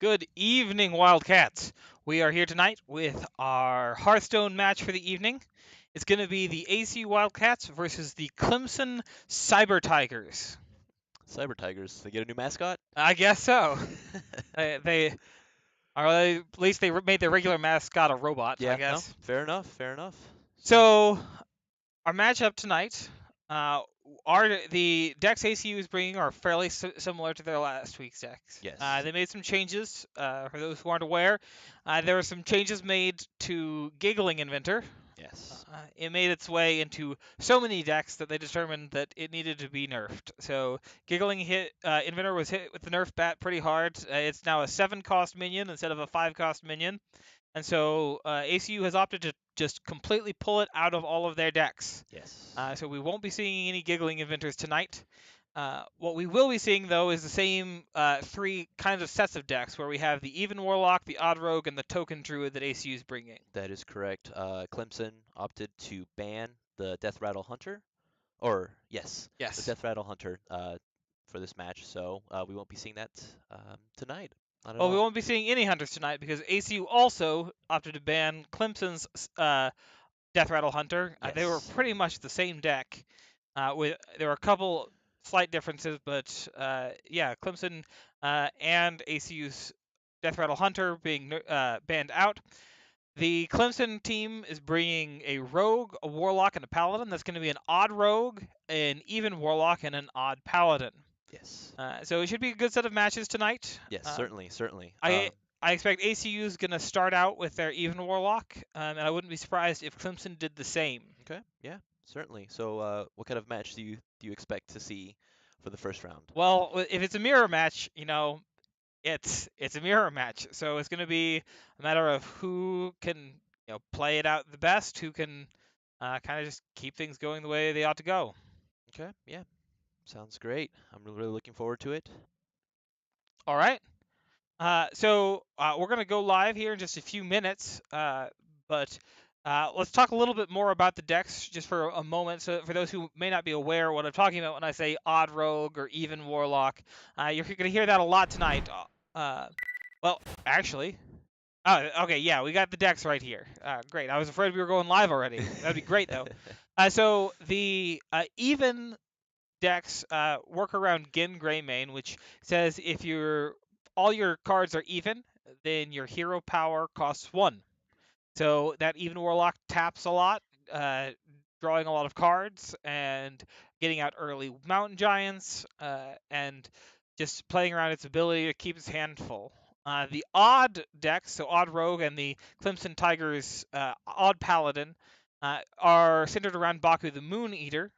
Good evening, Wildcats. We are here tonight with our Hearthstone match for the evening. It's going to be the ACU Wildcats versus the Clemson Cyber Tigers. Cyber Tigers. They get a new mascot? I guess so. They or at least they made their regular mascot a robot, I Yeah, no, guess. fair enough, fair enough. So our matchup tonight, the decks ACU is bringing are fairly similar to their last week's decks. Yes. They made some changes. For those who aren't aware, there were some changes made to Giggling Inventor. Yes. It made its way into so many decks that they determined that it needed to be nerfed. So Giggling Inventor was hit with the nerf bat pretty hard. It's now a 7-cost minion instead of a 5-cost minion. And so ACU has opted to just completely pull it out of all of their decks. Yes. So we won't be seeing any Giggling Inventors tonight. What we will be seeing, though, is the same 3 kinds of sets of decks, where we have the Even Warlock, the Odd Rogue, and the Token Druid that ACU is bringing. That is correct. Clemson opted to ban the Death Rattle Hunter. Yes. Yes. The Death Rattle Hunter for this match, so we won't be seeing that tonight. Not at Well, all. we won't be seeing any Hunters tonight because ACU also opted to ban Clemson's Death Rattle Hunter. They were Yes. pretty much the same deck. There were a couple slight differences, but yeah, Clemson and ACU's Death Rattle Hunter being banned out. The Clemson team is bringing a Rogue, a Warlock, and a Paladin. That's going to be an Odd Rogue, an Even Warlock, and an Odd Paladin. Yes. So it should be a good set of matches tonight. Yes, certainly. I expect ACU is going to start out with their Even Warlock, and I wouldn't be surprised if Clemson did the same. Okay, yeah, certainly. So what kind of match do you expect to see for the first round? Well, if it's a mirror match, it's a mirror match. So it's going to be a matter of who can play it out the best, who can kind of just keep things going the way they ought to go. Okay, yeah. Sounds great. I'm really looking forward to it. All right. So we're going to go live here in just a few minutes, but let's talk a little bit more about the decks just for a moment. So for those who may not be aware what I'm talking about when I say Odd Rogue or Even Warlock, you're going to hear that a lot tonight. Well, actually, okay, yeah, we got the decks right here. Great. I was afraid we were going live already. That'd be great, though. So the Even decks work around Gin Greymane, which says if all your cards are even, then your hero power costs 1. So that Even Warlock taps a lot, drawing a lot of cards and getting out early Mountain Giants, and just playing around its ability to keep its hand full. The Odd decks, so Odd Rogue and the Clemson Tigers Odd Paladin, are centered around Baku the Moon Eater.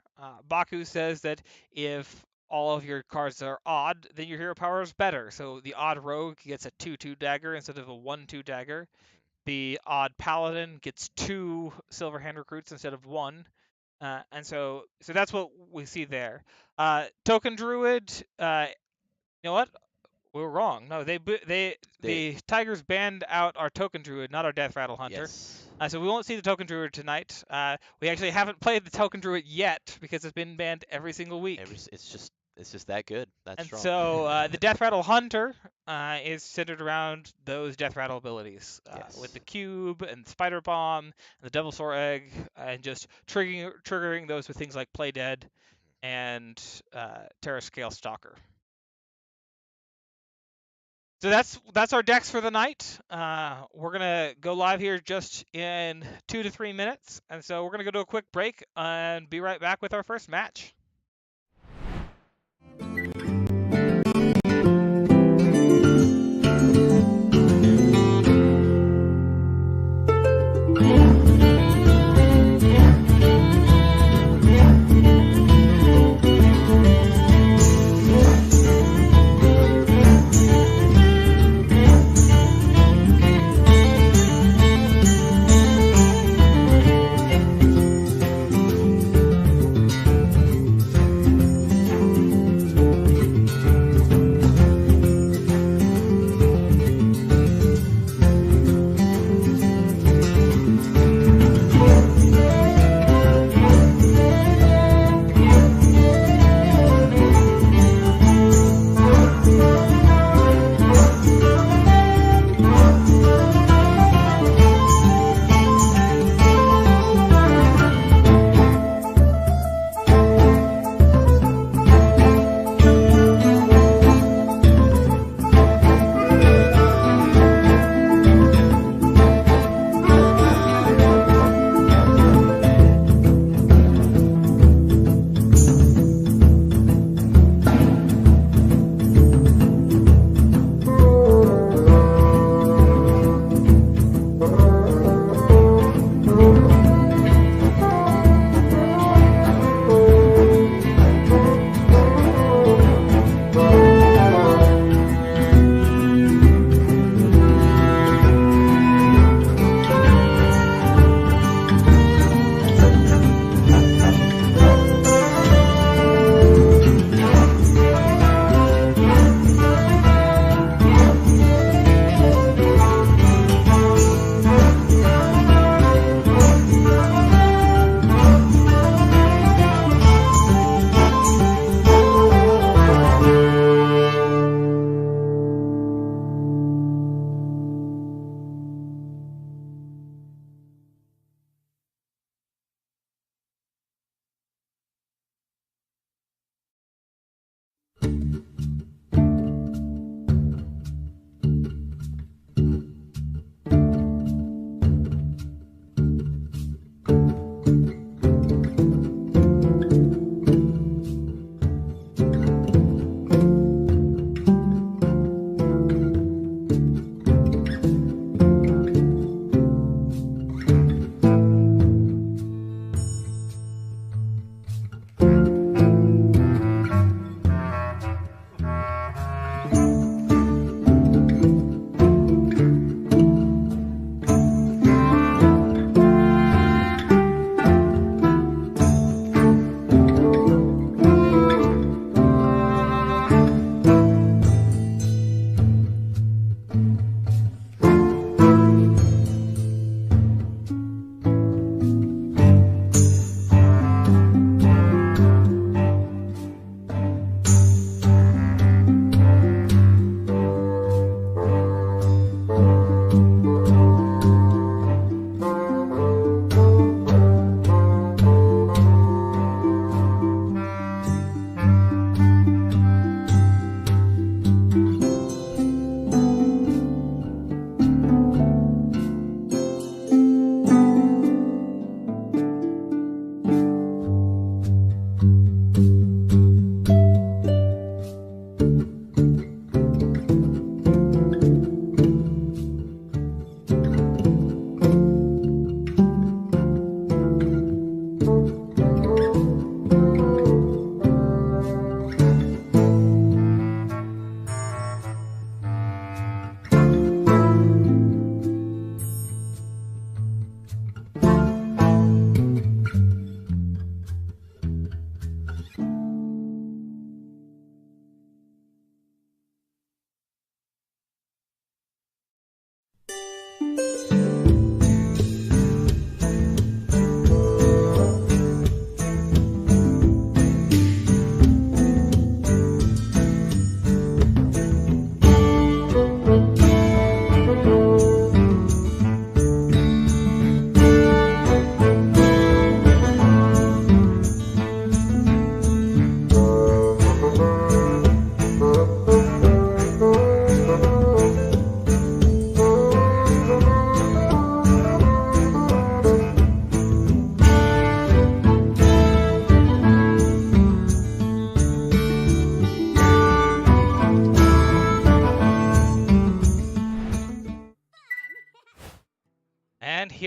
Baku says that if all of your cards are odd, then your hero power is better. So the Odd Rogue gets a 2/2 dagger instead of a 1/2 dagger. The Odd Paladin gets 2 Silver Hand Recruits instead of 1. And so that's what we see there. Token Druid, you know what? We were wrong. No, the Tigers banned out our Token Druid, not our Death Rattle Hunter. Yes. So we won't see the Token Druid tonight. We actually haven't played the Token Druid yet because it's been banned every single week. It's just that good. That's and strong. So the Death Rattle Hunter is centered around those Death Rattle abilities, Yes. with the Cube and Spider Bomb and the Devil's Roar Egg, and just triggering those with things like Play Dead and Terra Scale Stalker. So that's our decks for the night. We're gonna go live here just in 2 to 3 minutes, and so we're gonna go to a quick break and be right back with our first match.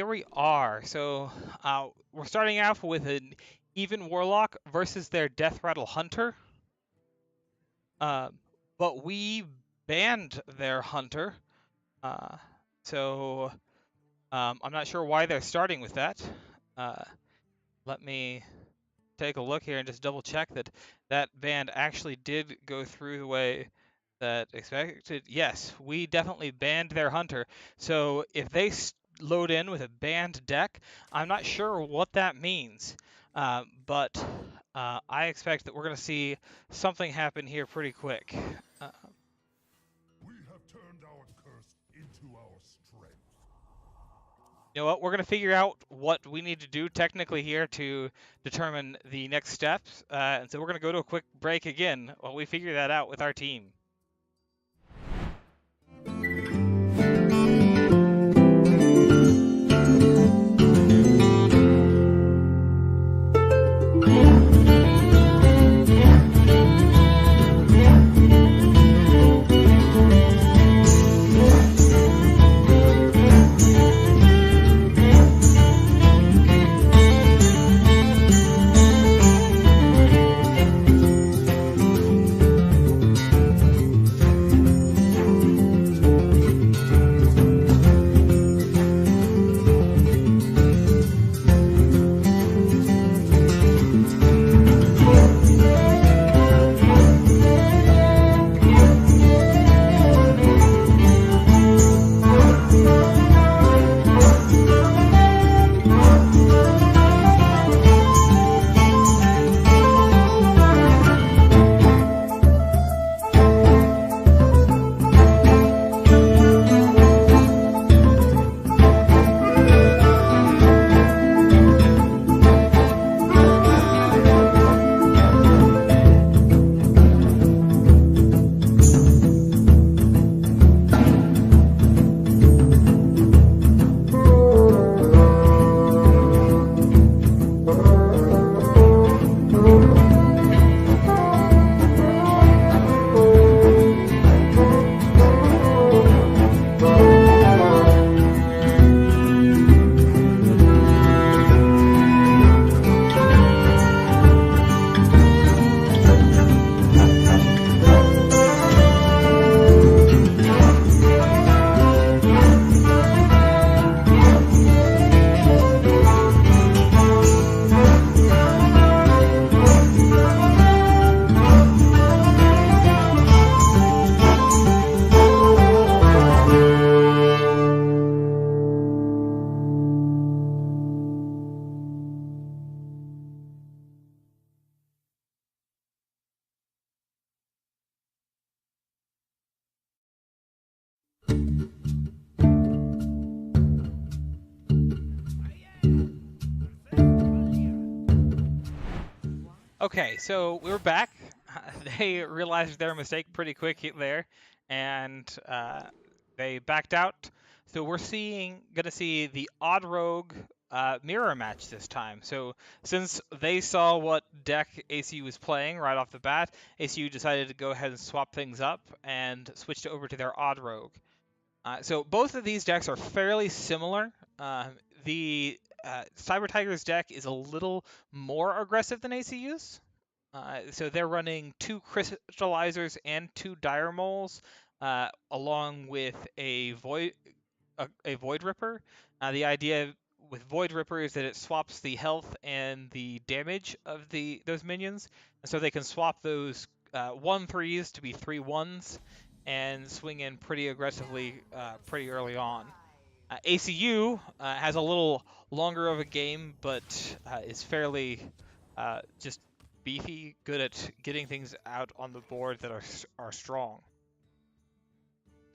we are. So we're starting off with an even Warlock versus their Death Rattle Hunter. Uh, but we banned their Hunter. Uh, so I'm not sure why they're starting with that. Let me take a look here and just double check that that ban actually did go through the way that expected. Yes, we definitely banned their Hunter. So if they load in with a banned deck, I'm not sure what that means. But I expect that we're going to see something happen here pretty quick. Uh, We have turned our curse into our strength. you know what? We're going to figure out what we need to do technically here to determine the next steps. And so we're going to go to a quick break again while we figure that out with our team. Okay, so we're back. They realized their mistake pretty quick there, and they backed out. So we're gonna see the Odd Rogue mirror match this time. So since they saw what deck ACU was playing right off the bat, ACU decided to go ahead and swap things up and switched over to their Odd Rogue. So both of these decks are fairly similar. The Cyber Tiger's deck is a little more aggressive than ACU's. So they're running 2 Crystallizers and 2 Dire Moles, along with a Void Ripper. The idea with Void Ripper is that it swaps the health and the damage of those minions, and so they can swap those 1/3s to be 3/1s and swing in pretty aggressively pretty early on. ACU has a little longer of a game, but is fairly just beefy, good at getting things out on the board that are strong.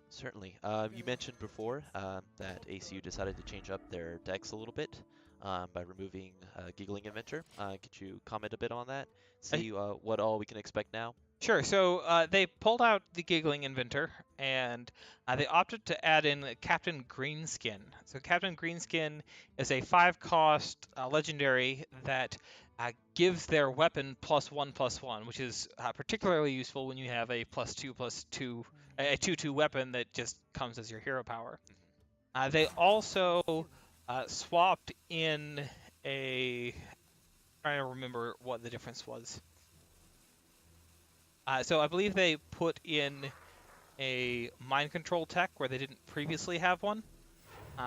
Certainly. You mentioned before that ACU decided to change up their decks a little bit by removing Giggling Inventor. Could you comment a bit on that? See what all we can expect now? Sure. So they pulled out the Giggling Inventor, and they opted to add in Captain Greenskin. So Captain Greenskin is a 5-cost legendary that gives their weapon +1/+1, which is particularly useful when you have a +2/+2, a 2/2 weapon that just comes as your hero power. They also swapped in a. Trying to remember what the difference was. So I believe they put in a mind control tech where they didn't previously have one,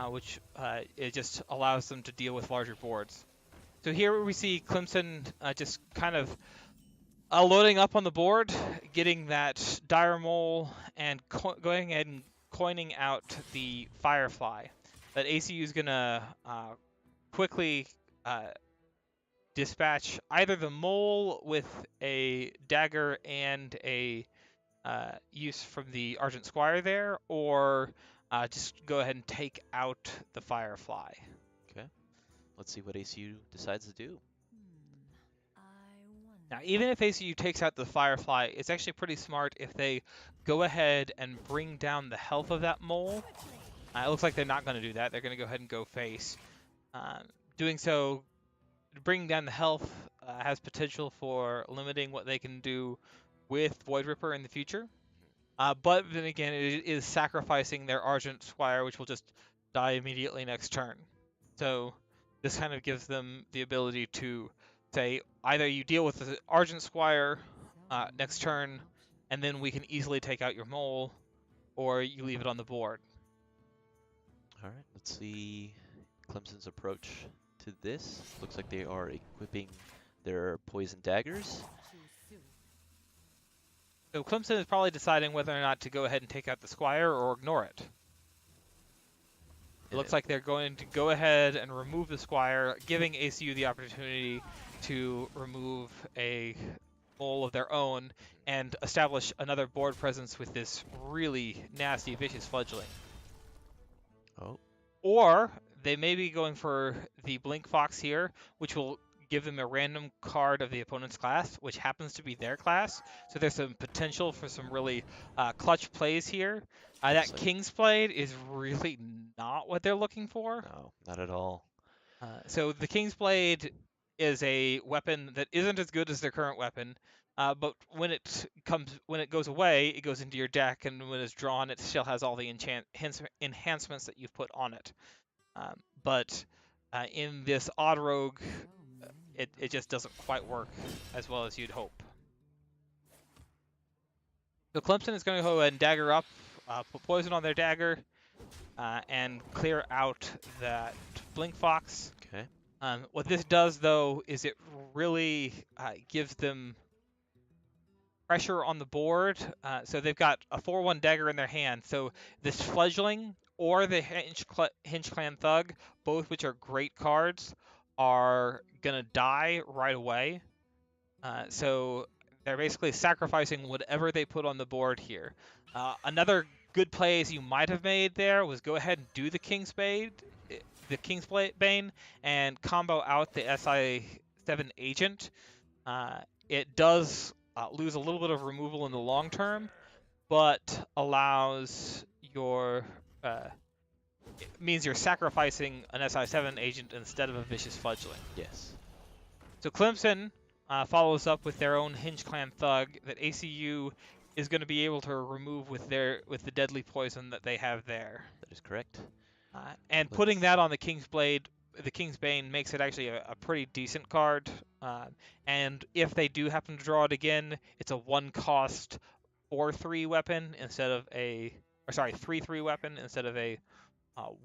which it just allows them to deal with larger boards. So here we see Clemson just kind of loading up on the board, getting that dire mole, and going ahead and coining out the Firefly. That ACU is going to quickly dispatch either the mole with a dagger and a use from the Argent Squire there, or just go ahead and take out the Firefly. Okay. Let's see what ACU decides to do. Now, even if ACU takes out the Firefly, it's actually pretty smart if they go ahead and bring down the health of that mole. It looks like they're not going to do that. They're going to go ahead and go face. Doing so, bringing down the health has potential for limiting what they can do with Void Ripper in the future. But then again, it is sacrificing their Argent Squire, which will just die immediately next turn. So this kind of gives them the ability to say, either you deal with the Argent Squire next turn, and then we can easily take out your mole, or you leave it on the board. All right, let's see Clemson's approach to this. Looks like they are equipping their poison daggers. So Clemson is probably deciding whether or not to go ahead and take out the Squire or ignore it. It looks like they're going to go ahead and remove the Squire, giving ACU the opportunity to remove a mole of their own and establish another board presence with this really nasty, vicious fledgling. Oh. Or they may be going for the Blink Fox here, which will give them a random card of the opponent's class, which happens to be their class. So there's some potential for some really clutch plays here. That King's Blade is really not what they're looking for. No, not at all. So the King's Blade is a weapon that isn't as good as their current weapon, but when it goes away, it goes into your deck, and when it's drawn, it still has all the enhancements that you've put on it. But in this Odd Rogue, it just doesn't quite work as well as you'd hope. So Clemson is going to go ahead and dagger up, put poison on their dagger, and clear out that Blink Fox. Okay. What this does, though, is it really gives them pressure on the board. So they've got a 4/1 dagger in their hand. So this Fledgling or the Hinge Clan Thug, both which are great cards, are going to die right away. So they're basically sacrificing whatever they put on the board here. Another good plays you might have made there was go ahead and do the King's Bane, and combo out the SI7 agent. It does lose a little bit of removal in the long term, but allows your it means you're sacrificing an SI7 agent instead of a vicious fledgling. Yes. So Clemson follows up with their own Hinge Clan Thug that ACU is going to be able to remove with the deadly poison that they have there. That is correct. And putting that on the King's Blade, the King's Bane, makes it actually a pretty decent card. And if they do happen to draw it again, it's a 1-cost 4/3 weapon instead of a, 3/3 weapon instead of a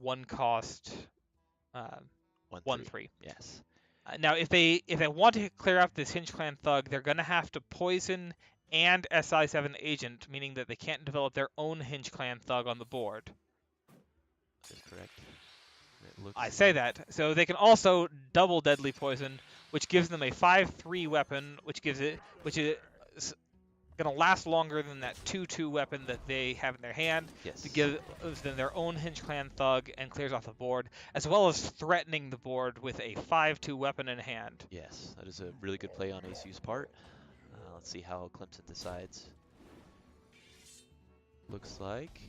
1-cost 1/3. Yes. Now, if they want to clear out this Hinge Clan Thug, they're going to have to poison and SI7 agent, meaning that they can't develop their own Hinge Clan Thug on the board. That is correct. I say that. So they can also double deadly poison, which gives them a 5/3 weapon, which is going to last longer than that 2/2 weapon that they have in their hand. Yes. To give them their own Hinge Clan Thug and clears off the board, as well as threatening the board with a 5/2 weapon in hand. Yes, that is a really good play on ACU's part. Let's see how Clemson decides. Looks like.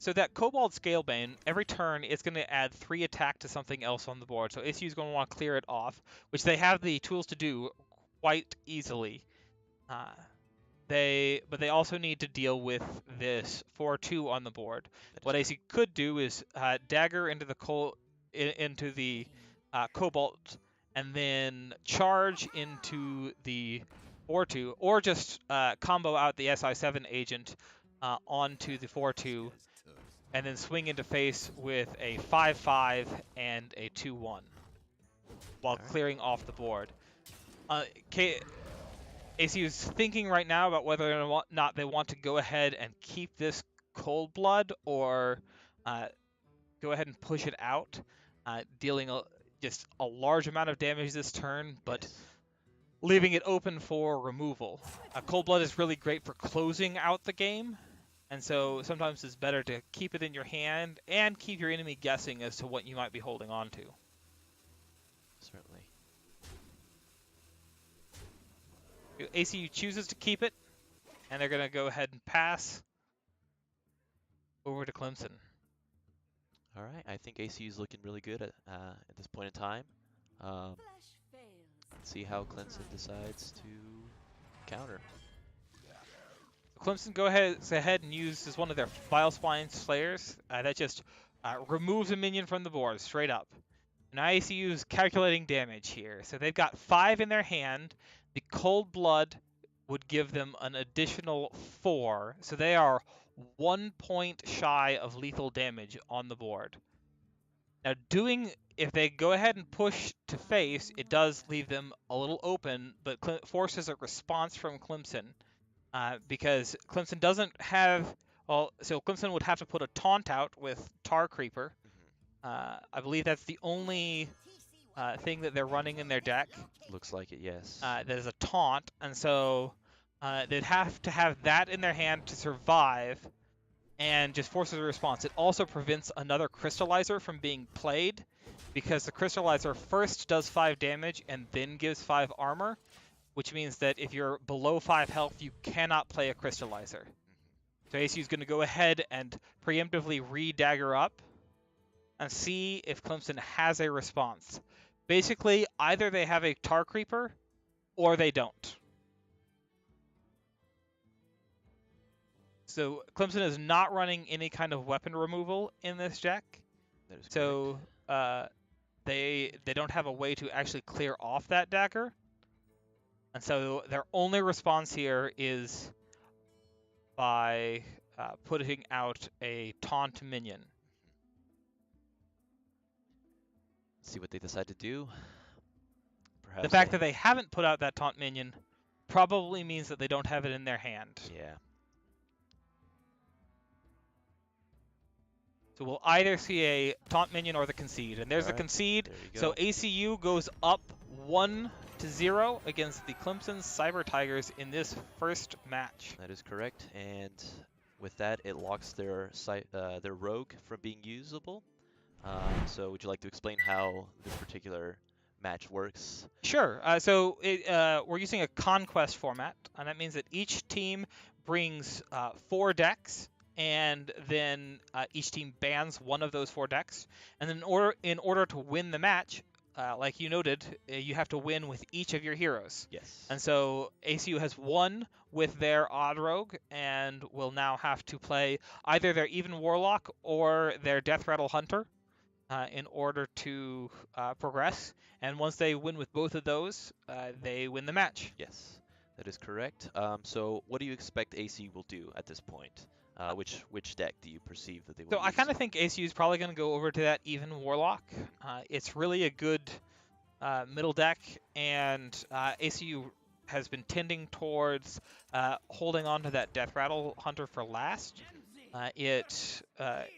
So that Kobold Scalebane, every turn, it's going to add 3 attack to something else on the board. So ACU is going to want to clear it off, which they have the tools to do quite easily. they also need to deal with this 4-2 on the board. That is What correct. AC could do is dagger into the Cobalt, and then charge into the 4-2, or just combo out the SI7 agent onto the 4-2, and then swing into face with a 5-5 and a 2-1 while All right. clearing off the board. ACU is thinking right now about whether or not they want to go ahead and keep this cold blood, or go ahead and push it out, dealing just a large amount of damage this turn, but Yes. leaving it open for removal. Cold blood is really great for closing out the game, and so sometimes it's better to keep it in your hand and keep your enemy guessing as to what you might be holding on to. Certainly. ACU chooses to keep it, and they're going to go ahead and pass over to Clemson. All right. I think ACU is looking really good at this point in time. Let's see how Clemson decides to counter. Clemson goes ahead and uses one of their Vile Spine Slayers that just removes a minion from the board straight up. Now ACU is calculating damage here. So they've got 5 in their hand. The Cold Blood would give them an additional 4. So they are 1 point shy of lethal damage on the board. Now if they go ahead and push to face, it does leave them a little open, but forces a response from Clemson. Because Clemson doesn't have, so Clemson would have to put a taunt out with Tar Creeper. I believe that's the only thing that they're running in their deck. Looks like it, yes. That is a taunt, and so they'd have to have that in their hand to survive, and just forces a response. It also prevents another Crystallizer from being played, because the Crystallizer first does 5 damage and then gives 5 armor, which means that if you're below 5 health, you cannot play a Crystallizer. So ACU is going to go ahead and preemptively re-dagger up and see if Clemson has a response. Basically, either they have a Tar Creeper or they don't. So Clemson is not running any kind of weapon removal in this deck. That is correct. So they don't have a way to actually clear off that dagger. And so their only response here is by putting out a taunt minion. See what they decide to do. Perhaps The fact that they haven't put out that taunt minion probably means that they don't have it in their hand. Yeah. So we'll either see a taunt minion or the concede. And there's the Alright, concede. there you So go. ACU goes up 1-0 against the Clemson Cyber Tigers in this first match. That is correct. And with that, it locks their rogue from being usable. So would you like to explain how this particular match works? Sure. We're using a conquest format, and that means that each team brings 4 decks, and then each team bans one of those 4 decks. And then in order to win the match, like you noted, you have to win with each of your heroes. Yes. And so ACU has won with their Odd Rogue, and will now have to play either their Even Warlock or their Death Rattle Hunter in order to progress. And once they win with both of those, they win the match. Yes, that is correct. So what do you expect AC will do at this point? Which deck do you perceive that they will So use? I kind of think ACU is probably going to go over to that Even Warlock. It's really a good middle deck, and ACU has been tending towards holding on to that Death Rattle Hunter for last. It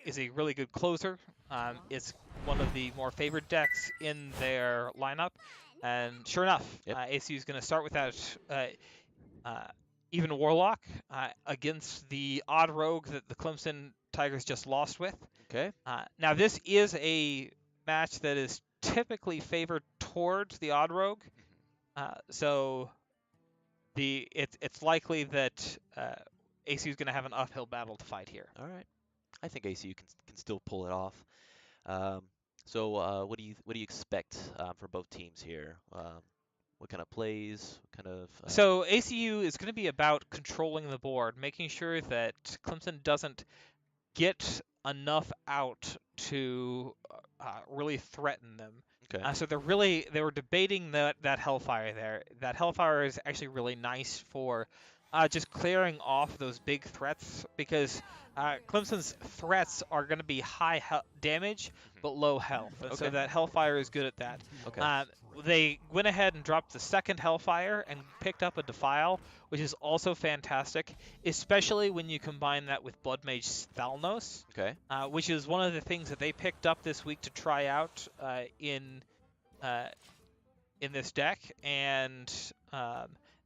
is a really good closer. It's one of the more favored decks in their lineup, and sure enough, Yep. ACU is going to start with that Even Warlock against the Odd Rogue that the Clemson Tigers just lost with. Okay. Now this is a match that is typically favored towards the Odd Rogue, so it's likely that ACU is going to have an uphill battle to fight here. All right. I think ACU can still pull it off. So what do you expect for both teams here? What kind of plays? What kind of So ACU is going to be about controlling the board, making sure that Clemson doesn't get enough out to really threaten them. okay. So they were debating that Hellfire there. That Hellfire is actually really nice for just clearing off those big threats because Clemson's threats are going to be high damage but low health, and so Okay. that Hellfire is good at that. Okay. They went ahead and dropped the second Hellfire and picked up a Defile, which is also fantastic, especially when you combine that with Blood Mage Thalnos, Okay. which is one of the things that they picked up this week to try out uh, in this deck, and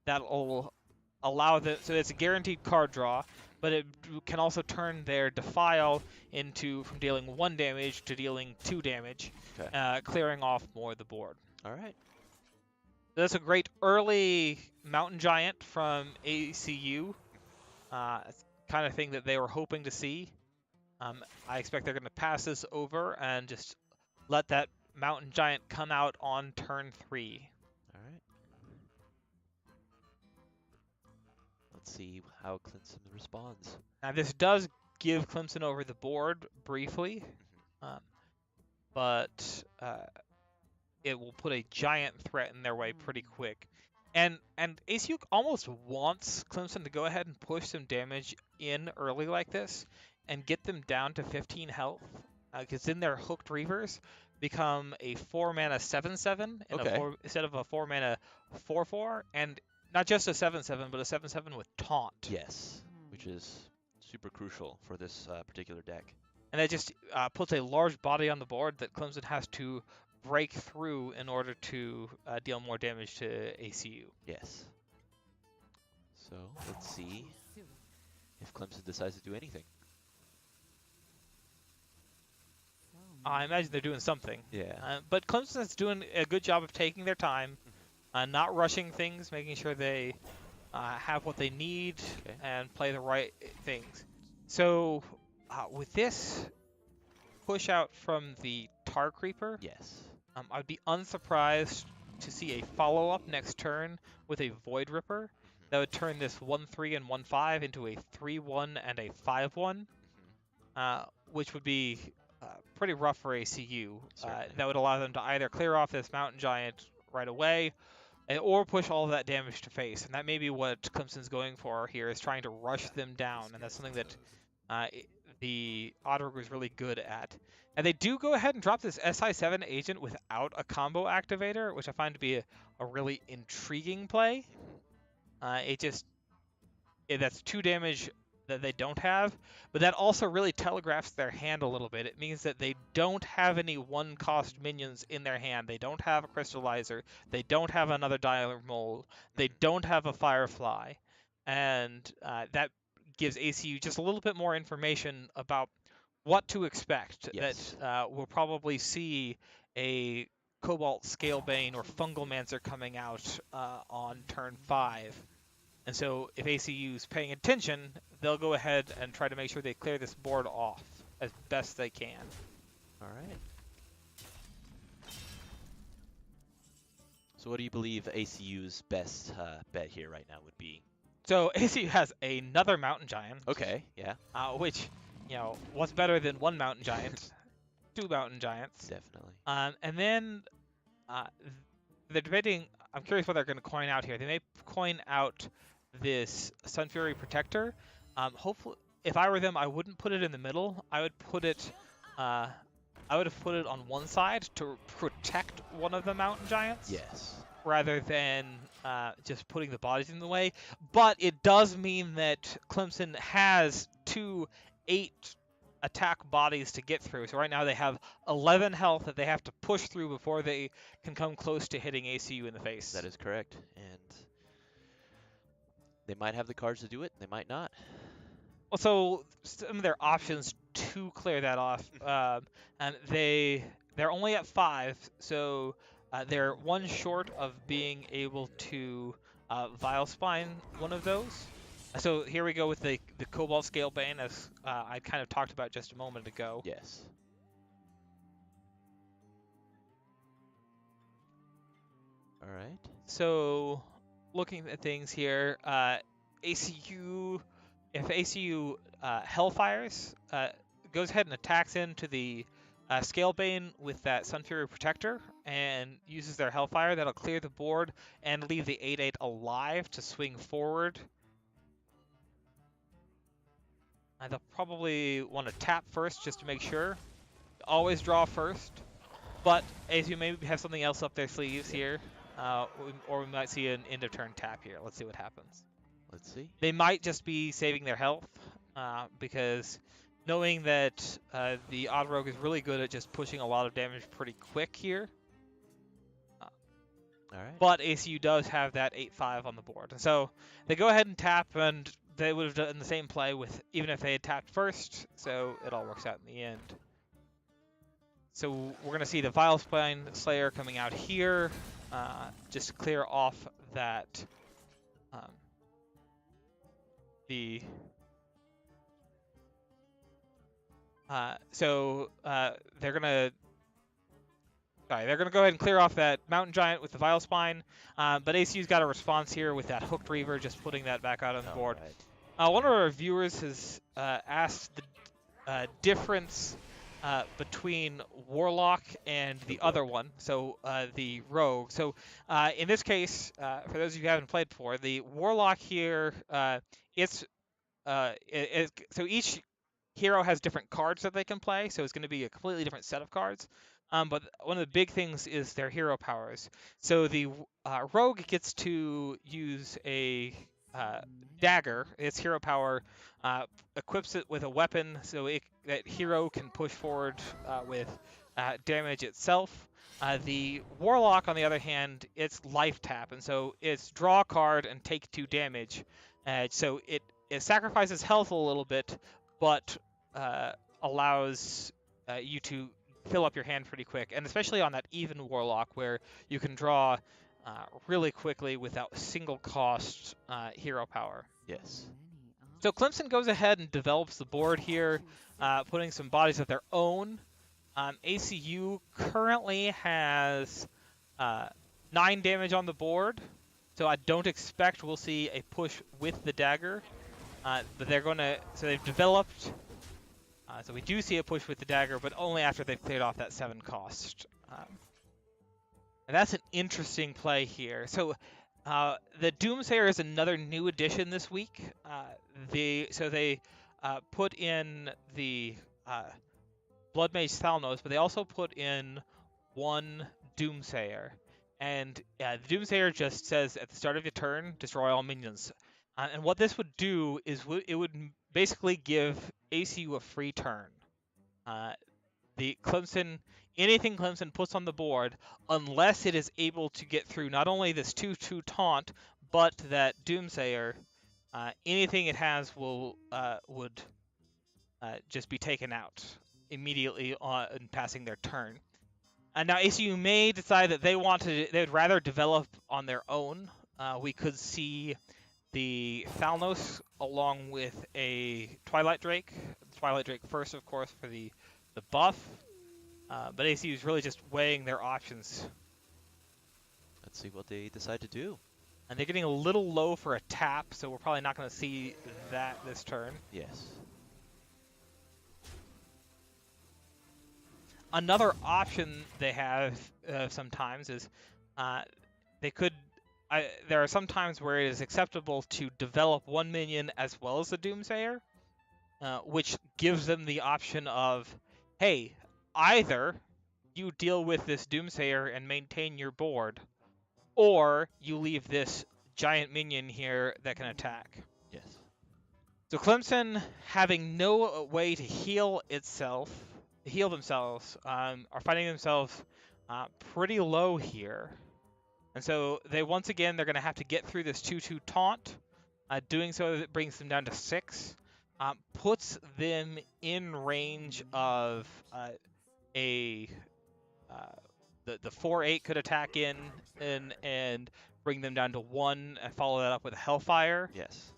that'll allow so it's a guaranteed card draw, but it can also turn their Defile into from dealing 1 damage to dealing 2 damage, Okay. clearing off more of the board. All right. That's a great early Mountain Giant from ACU. It's the kind of thing that they were hoping to see. I expect they're going to pass this over and just let that Mountain Giant come out on turn 3. All right. Let's see how Clemson responds. Now this does give Clemson over the board briefly, but it will put a giant threat in their way pretty quick. And ACU almost wants Clemson to go ahead and push some damage in early like this and get them down to 15 health, because then their Hooked Reavers become a 4-mana 7/7 instead of a 4-mana 4/4, and not just a 7/7, but a 7/7 with Taunt. Yes, which is super crucial for this particular deck. And that just puts a large body on the board that Clemson has to break through in order to deal more damage to ACU. Yes. So let's see if Clemson decides to do anything. I imagine they're doing something. Yeah. But Clemson's doing a good job of taking their time, not rushing things, making sure they have what they need and play the right things. So with this push out from the Tar Creeper, Yes. I'd be unsurprised to see a follow-up next turn with a Void Ripper that would turn this 1/3 and 1/5 into a 3/1 and a 5/1, which would be pretty rough for ACU. That would allow them to either clear off this Mountain Giant right away, or push all of that damage to face. And that may be what Clemson's going for here, is trying to rush them down, and that's something that the Otter is really good at. And they do go ahead and drop this SI7 agent without a combo activator, which I find to be a really intriguing play. That's 2 damage that they don't have, but that also really telegraphs their hand a little bit. It means that they don't have any 1-cost minions in their hand. They don't have a Crystallizer. They don't have another Dire Mole. They don't have a Firefly. And that gives ACU just a little bit more information about what to expect. Yes. That we'll probably see a Cobalt Scalebane or Fungalmancer coming out on turn 5. And so if ACU's paying attention, they'll go ahead and try to make sure they clear this board off as best they can. All right. So what do you believe ACU's best bet here right now would be? So ACU has another Mountain Giant. Okay, yeah. Which, what's better than 1 Mountain Giant? 2 Mountain Giants. Definitely. And then they're debating. I'm curious what they're going to coin out here. They may coin out this Sun Fury Protector. Hopefully, if I were them, I wouldn't put it in the middle. I would put it. I would have put it on one side to protect one of the Mountain Giants. Yes. Rather than just putting the bodies in the way. But it does mean that Clemson has 2 8 attack bodies to get through. So right now they have 11 health that they have to push through before they can come close to hitting ACU in the face. That is correct. And they might have the cards to do it. They might not. Well, so some of their options to clear that off, and they're only at 5, so they're 1 short of being able to Vile Spine one of those. So here we go with the Cobalt Scalebane, as I kind of talked about just a moment ago. Yes. All right. So, looking at things here, ACU, if ACU Hellfires goes ahead and attacks into the Scalebane with that Sun Fury Protector and uses their Hellfire, that'll clear the board and leave the 8/8 alive to swing forward. They'll probably want to tap first just to make sure. Always draw first. But ACU maybe have something else up their sleeves here. Or we might see an end of turn tap here. Let's see what happens. Let's see. They might just be saving their health because knowing that the Odd Rogue is really good at just pushing a lot of damage pretty quick here. All right. But ACU does have that 8/5 on the board. So they go ahead and tap, and they would have done the same play with even if they had tapped first. So it all works out in the end. So we're going to see the Vile Spine Slayer coming out here, just to clear off that they're gonna go ahead and clear off that Mountain Giant with the Vile Spine, but ACU's got a response here with that Hooked Reaver, just putting that back out on the board. Right. One of our viewers has asked the difference between Warlock and the other one, so the Rogue. So in this case, for those of you who haven't played before, the Warlock here, so each hero has different cards that they can play, so it's going to be a completely different set of cards. But one of the big things is their hero powers. So the Rogue gets to use a dagger. Its hero power equips it with a weapon, so that hero can push forward with damage itself. The Warlock, on the other hand, it's life tap, and so it's draw a card and take 2 damage. So it sacrifices health a little bit, but allows you to fill up your hand pretty quick, and especially on that even Warlock where you can draw really quickly without single cost hero power. Yes. So Clemson goes ahead and develops the board here, putting some bodies of their own. ACU currently has 9 damage on the board, so I don't expect we'll see a push with the dagger. But so they've developed, so we do see a push with the dagger, but only after they've cleared off that 7 cost. And that's an interesting play here. So the Doomsayer is another new addition this week. They put in the Blood Mage Thalnos, but they also put in 1 Doomsayer. And the Doomsayer just says at the start of your turn, destroy all minions. And what this would do is it would basically give ACU a free turn. Anything Clemson puts on the board, unless it is able to get through not only this 2/2 taunt, but that Doomsayer, anything it has would just be taken out immediately in passing their turn. And now ACU may decide that they'd rather develop on their own. We could see the Thalnos along with a Twilight Drake. Twilight Drake first, of course, for the buff. But ACU is really just weighing their options. Let's see what they decide to do. And they're getting a little low for a tap, so we're probably not going to see that this turn. Yes. Another option they have sometimes is there are some times where it is acceptable to develop 1 minion as well as the Doomsayer, which gives them the option of, hey, either you deal with this Doomsayer and maintain your board, or you leave this giant minion here that can attack. Yes. So Clemson, having no way to heal themselves, are finding themselves pretty low here. And so they're going to have to get through this 2/2 taunt. Doing so, that brings them down to 6. Puts them in range of the 4/8 could attack in and bring them down to 1 and follow that up with a Hellfire. Yes.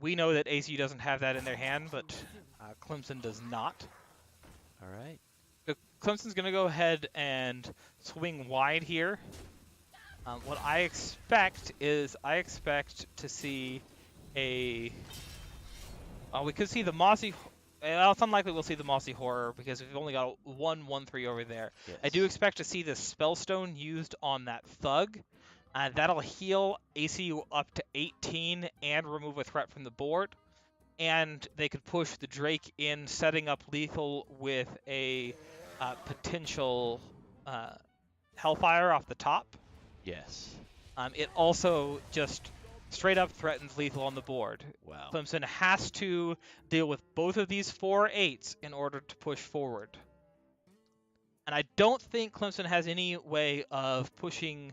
We know that ACU doesn't have that in their hand, but Clemson does not. All right. So Clemson's going to go ahead and swing wide here. What I expect is I expect to see a. We could see the Mossy. Well, it's unlikely we'll see the Mossy Horror because we've only got a 1/1/3 over there. I do Yes. expect to see the Spellstone used on that Thug. That'll heal ACU up to 18 and remove a threat from the board. And they could push the Drake in, setting up lethal with a potential Hellfire off the top. Yes. It also just straight up threatens lethal on the board. Wow. Clemson has to deal with both of these 4/8s in order to push forward. And I don't think Clemson has any way of pushing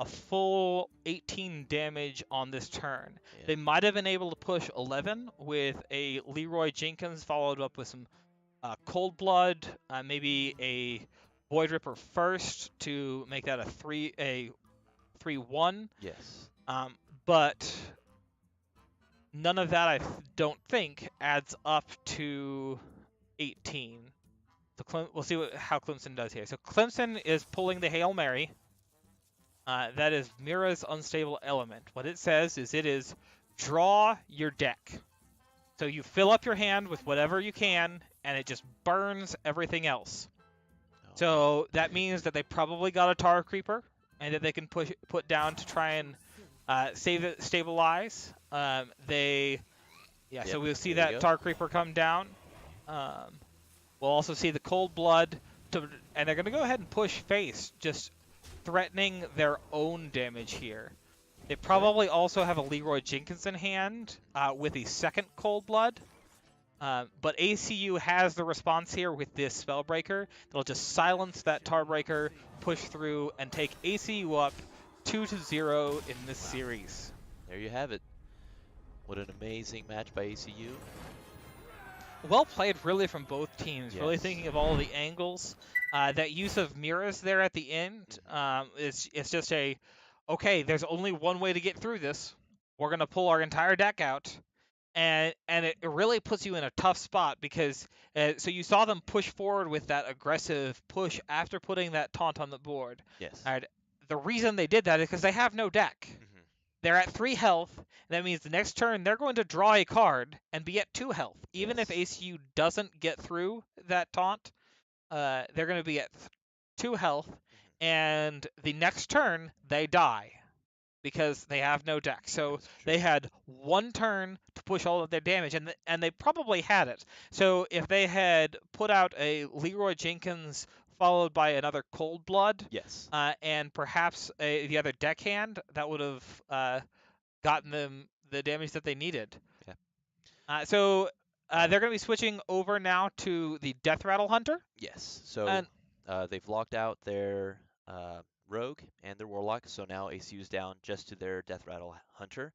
a full 18 damage on this turn. Yeah. They might have been able to push 11 with a Leroy Jenkins followed up with some Cold Blood, maybe a Void Ripper first to make that a 3/1. Yes. But none of that, don't think, adds up to 18. So we'll see how Clemson does here. So Clemson is pulling the Hail Mary. That is Mira's Unstable Element. What it says is it is draw your deck. So you fill up your hand with whatever you can, and it just burns everything else. Oh. So that means that they probably got a Tar Creeper, and that they can put down to try and stabilize. So we'll see there you that go. Tar Creeper come down. We'll also see the Cold Blood, and they're going to go ahead and push face, just threatening their own damage here. They probably also have a Leroy Jenkins in hand with a second Cold Blood. But ACU has the response here with this Spellbreaker. They'll just silence that Tarbreaker, push through, and take ACU up 2-0 in this series. There you have it. What an amazing match by ACU. Well played, really, from both teams. Really Yes. thinking of all the angles. That use of mirrors there at the end, it's just okay, there's only one way to get through this. We're going to pull our entire deck out. And it really puts you in a tough spot because so you saw them push forward with that aggressive push after putting that taunt on the board. Yes. All right, the reason they did that is because they have no deck. They're at 3 health, and that means the next turn they're going to draw a card and be at 2 health. Even if ACU doesn't get through that taunt, they're going to be at 2 health, and the next turn they die because they have no deck. So they had one turn to push all of their damage, and they probably had it. So if they had put out a Leroy Jenkins followed by another Cold Blood, Yes. and perhaps the other deckhand, that would have gotten them the damage that they needed. Yeah. So they're going to be switching over now to the Death Rattle Hunter. Yes. So they've locked out their Rogue and their Warlock, so now ACU's down just to their Death Rattle Hunter.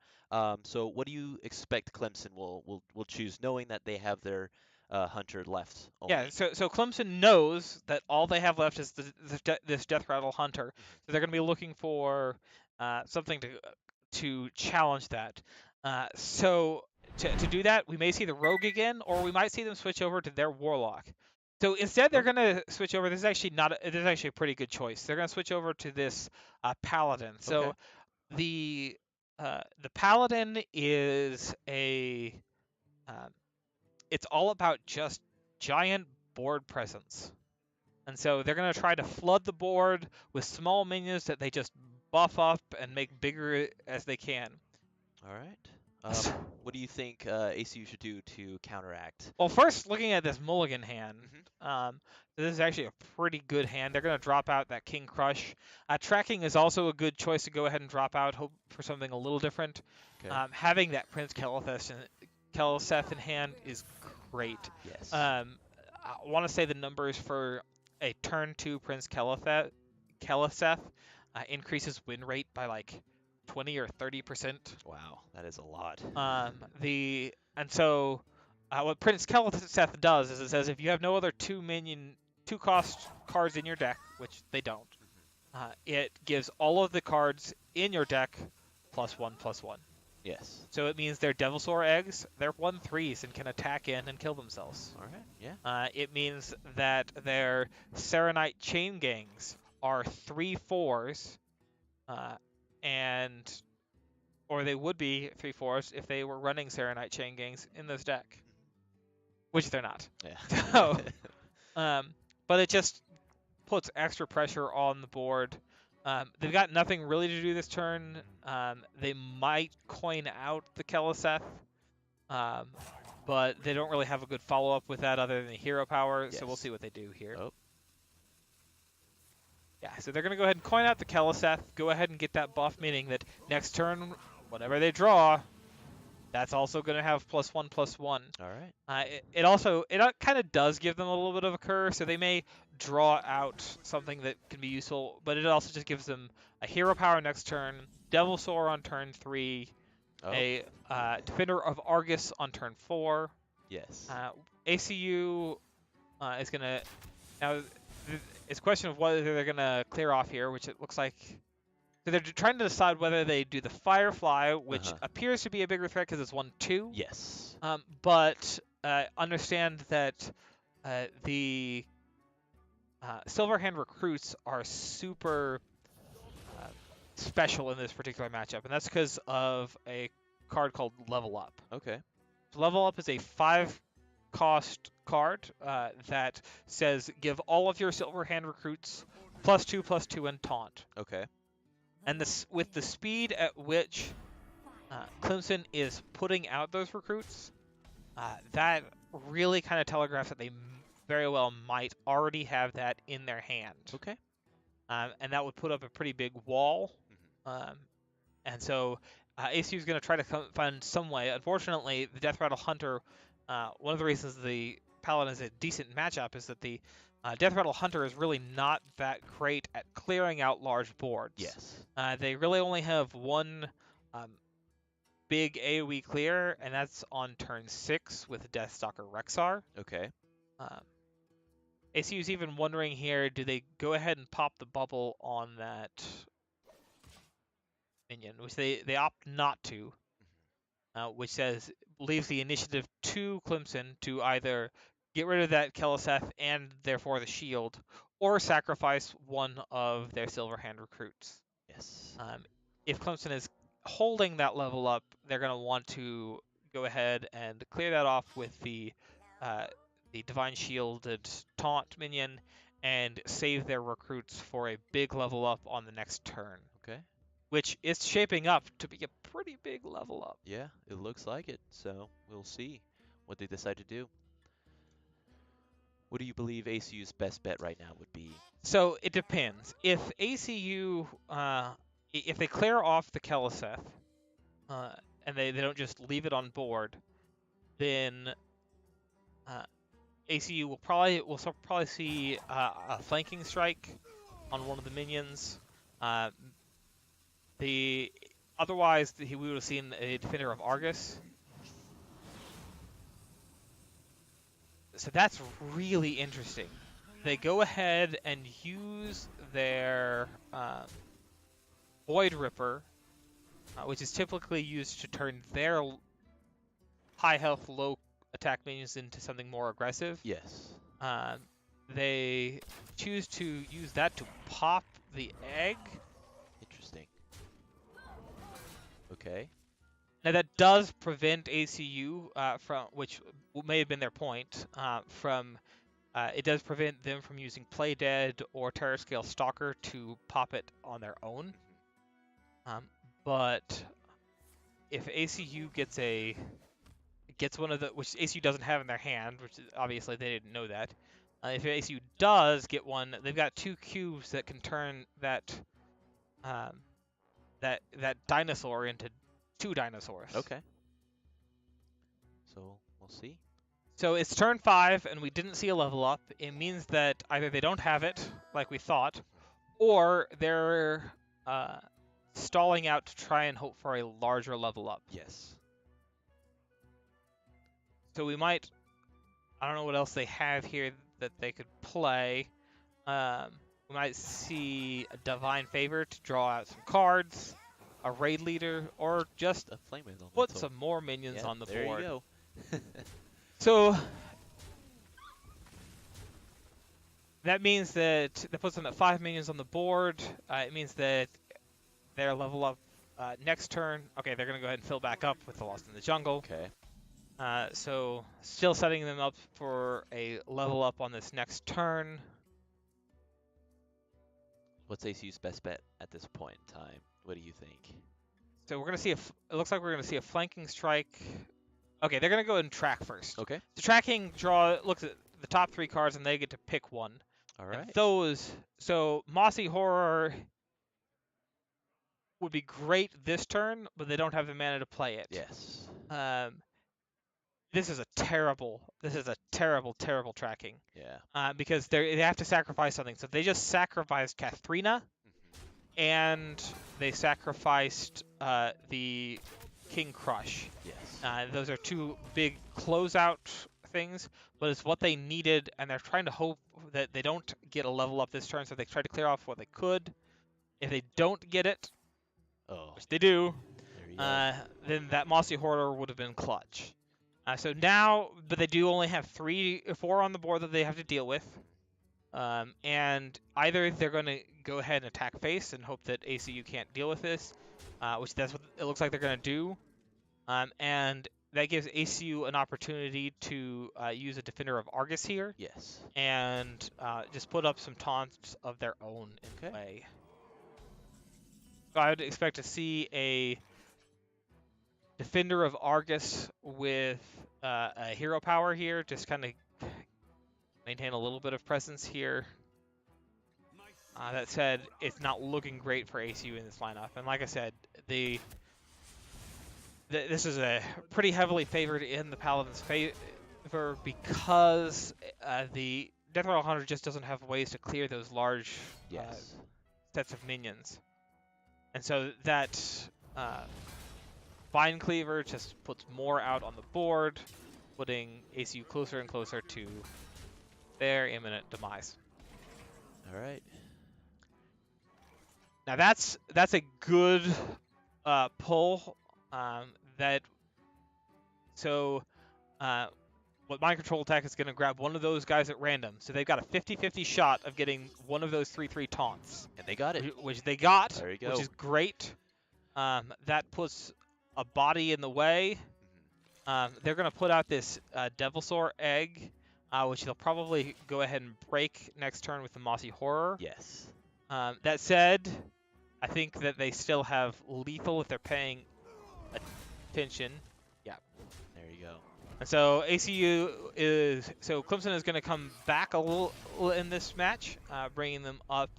So what do you expect Clemson will choose, knowing that they have their Hunter left only? Yeah, so Clemson knows that all they have left is this Death Rattle Hunter, so they're going to be looking for something to challenge that. So to do that, we may see the Rogue again, or we might see them switch over to their Warlock. So instead, they're going to switch over. This is actually a pretty good choice. They're going to switch over to this Paladin. So the Paladin is it's all about just giant board presence. And so they're going to try to flood the board with small minions that they just buff up and make bigger as they can. All right. What do you think ACU should do to counteract? Well, first, looking at this Mulligan hand, this is actually a pretty good hand. They're going to drop out that King Crush. Tracking is also a good choice to go ahead and drop out, hope for something a little different. Okay. Having that Prince Keleseth in hand is great. Yes. I want to say the numbers for a turn 2 Prince Keleseth increases win rate by like 20 or 30%. Wow, that is a lot. What Prince Keleseth does is it says if you have no other 2-cost cards in your deck, which they don't, it gives all of the cards in your deck +1/+1. Yes. So it means they're Devilsaur eggs, they're 1/3s and can attack in and kill themselves. All right. Yeah. It means that their Serenite Chain Gangs are 3/4s and or they would be 3/4 if they were running Serenite Chain Gangs in this deck, which they're not. Yeah. So, but it just puts extra pressure on the board. They've got nothing really to do this turn. They might coin out the Keleseth, but they don't really have a good follow-up with that other than the hero power, so we'll Yes. see what they do here. Oh. Yeah, so they're going to go ahead and coin out the Keleseth, go ahead and get that buff, meaning that next turn, whatever they draw, that's also going to have +1/+1. All right. It kind of does give them a little bit of a curve, so they may draw out something that can be useful, but it also just gives them a hero power next turn, Devil Soar on turn 3, Oh. a Defender of Argus on turn 4. Yes. ACU is going to... Now, it's a question of whether they're going to clear off here, which it looks like... So they're trying to decide whether they do the Firefly, which appears to be a bigger threat because it's 1/2. Yes. But understand that the Silverhand recruits are super special in this particular matchup, and that's because of a card called Level Up. Okay. So Level Up is a 5-cost card that says give all of your Silverhand recruits +2/+2 and taunt. Okay. And this with the speed at which Clemson is putting out those recruits, that really kind of telegraphs that they very well might already have that in their hand. Okay. And that would put up a pretty big wall. And so ACU is going to try to find some way. Unfortunately, the Death Rattle Hunter, one of the reasons the Paladin is a decent matchup is that the Death Rattle Hunter is really not that great at clearing out large boards. Yes. They really only have one big AoE clear, and that's on turn 6 with Deathstalker Rexar. Okay. ACU's even wondering here, do they go ahead and pop the bubble on that minion, which they opt not to, which leaves the initiative to Clemson to either get rid of that Keleseth and therefore the shield, or sacrifice one of their Silverhand recruits. Yes. If Clemson is holding that level up, they're going to want to go ahead and clear that off with the Divine Shielded Taunt minion and save their recruits for a big level up on the next turn. Okay. Which is shaping up to be a pretty big level up. Yeah, it looks like it. So we'll see what they decide to do. What do you believe ACU's best bet right now would be? So it depends. If ACU, if they clear off the Keleseth, and they don't just leave it on board, then ACU will probably see a flanking strike on one of the minions. Otherwise we would have seen a Defender of Argus. So that's really interesting. They go ahead and use their Void Ripper, which is typically used to turn their high health, low attack minions into something more aggressive. Yes. They choose to use that to pop the egg. Interesting. Okay. Now that does prevent ACU from, which may have been their point, it does prevent them from using Play Dead or Terrascale Stalker to pop it on their own. But if ACU gets one of the, which ACU doesn't have in their hand, which obviously they didn't know that. If ACU does get one, they've got 2 cubes that can turn that dinosaur into 2 dinosaurs. Okay. So we'll see. So it's turn 5, and we didn't see a level up. It means that either they don't have it, like we thought, or they're stalling out to try and hope for a larger level up. Yes. So we might, I don't know what else they have here that they could play. We might see a Divine Favor to draw out some cards, a Raid Leader, or just a Flame Elemental. put some more minions on the there board. You go. So that means that puts them at 5 minions on the board. It means that their level up next turn. Okay, they're going to go ahead and fill back up with the Lost in the Jungle. Okay. So still setting them up for a level up on this next turn. What's ACU's best bet at this point in time? What do you think? So we're going to see it looks like we're going to see a flanking strike. Okay, they're going to go and track first. Okay. The tracking draw looks at the top 3 cards and they get to pick one. All And right. those, so Mossy Horror would be great this turn, but they don't have the mana to play it. Yes. This is a terrible tracking. Yeah. Because they have to sacrifice something. So they just sacrificed Kathrina, and they sacrificed the King Crush. Yes. Those are 2 big closeout things, but it's what they needed, and they're trying to hope that they don't get a level up this turn, so they try to clear off what they could. If they don't get it, Oh. which they do, There you go. then that Mossy Hoarder would have been clutch. So now, but they do only have 4 on the board that they have to deal with. And either they're going to go ahead and attack face and hope that ACU can't deal with this, which that's what it looks like they're going to do. And that gives ACU an opportunity to use a Defender of Argus here. Yes. And just put up some taunts of their own in play. So I would expect to see a Defender of Argus with a hero power here, just kind of maintain a little bit of presence here. That said, it's not looking great for ACU in this lineup. And like I said, this is a pretty heavily favored in the Paladin's favor because the Death Rattle Hunter just doesn't have ways to clear those large sets of minions. And so that Vine Cleaver just puts more out on the board, putting ACU closer and closer to their imminent demise. All right. Now that's a good pull. What Mind Control Attack is going to grab one of those guys at random. So they've got a 50-50 shot of getting one of those 3/3 taunts. And they got it. Which they got, There you go. which is great. That puts a body in the way. They're going to put out this Devilsaur Egg, which they'll probably go ahead and break next turn with the Mossy Horror. Yes. That said, I think that they still have lethal if they're paying attention. Yeah. There you go. And so Clemson is going to come back a little in this match, bringing them up.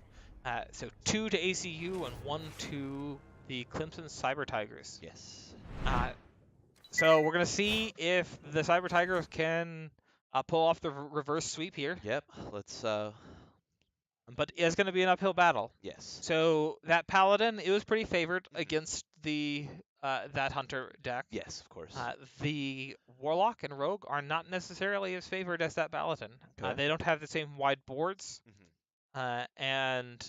So 2 to ACU and 1 to the Clemson Cyber Tigers. Yes. So we're going to see if the Cyber Tigers can pull off the reverse sweep here. Yep. Let's. But it's going to be an uphill battle. Yes. So that Paladin, it was pretty favored against the that Hunter deck. Yes, of course. The Warlock and Rogue are not necessarily as favored as that Paladin. Okay. They don't have the same wide boards. Mm-hmm. And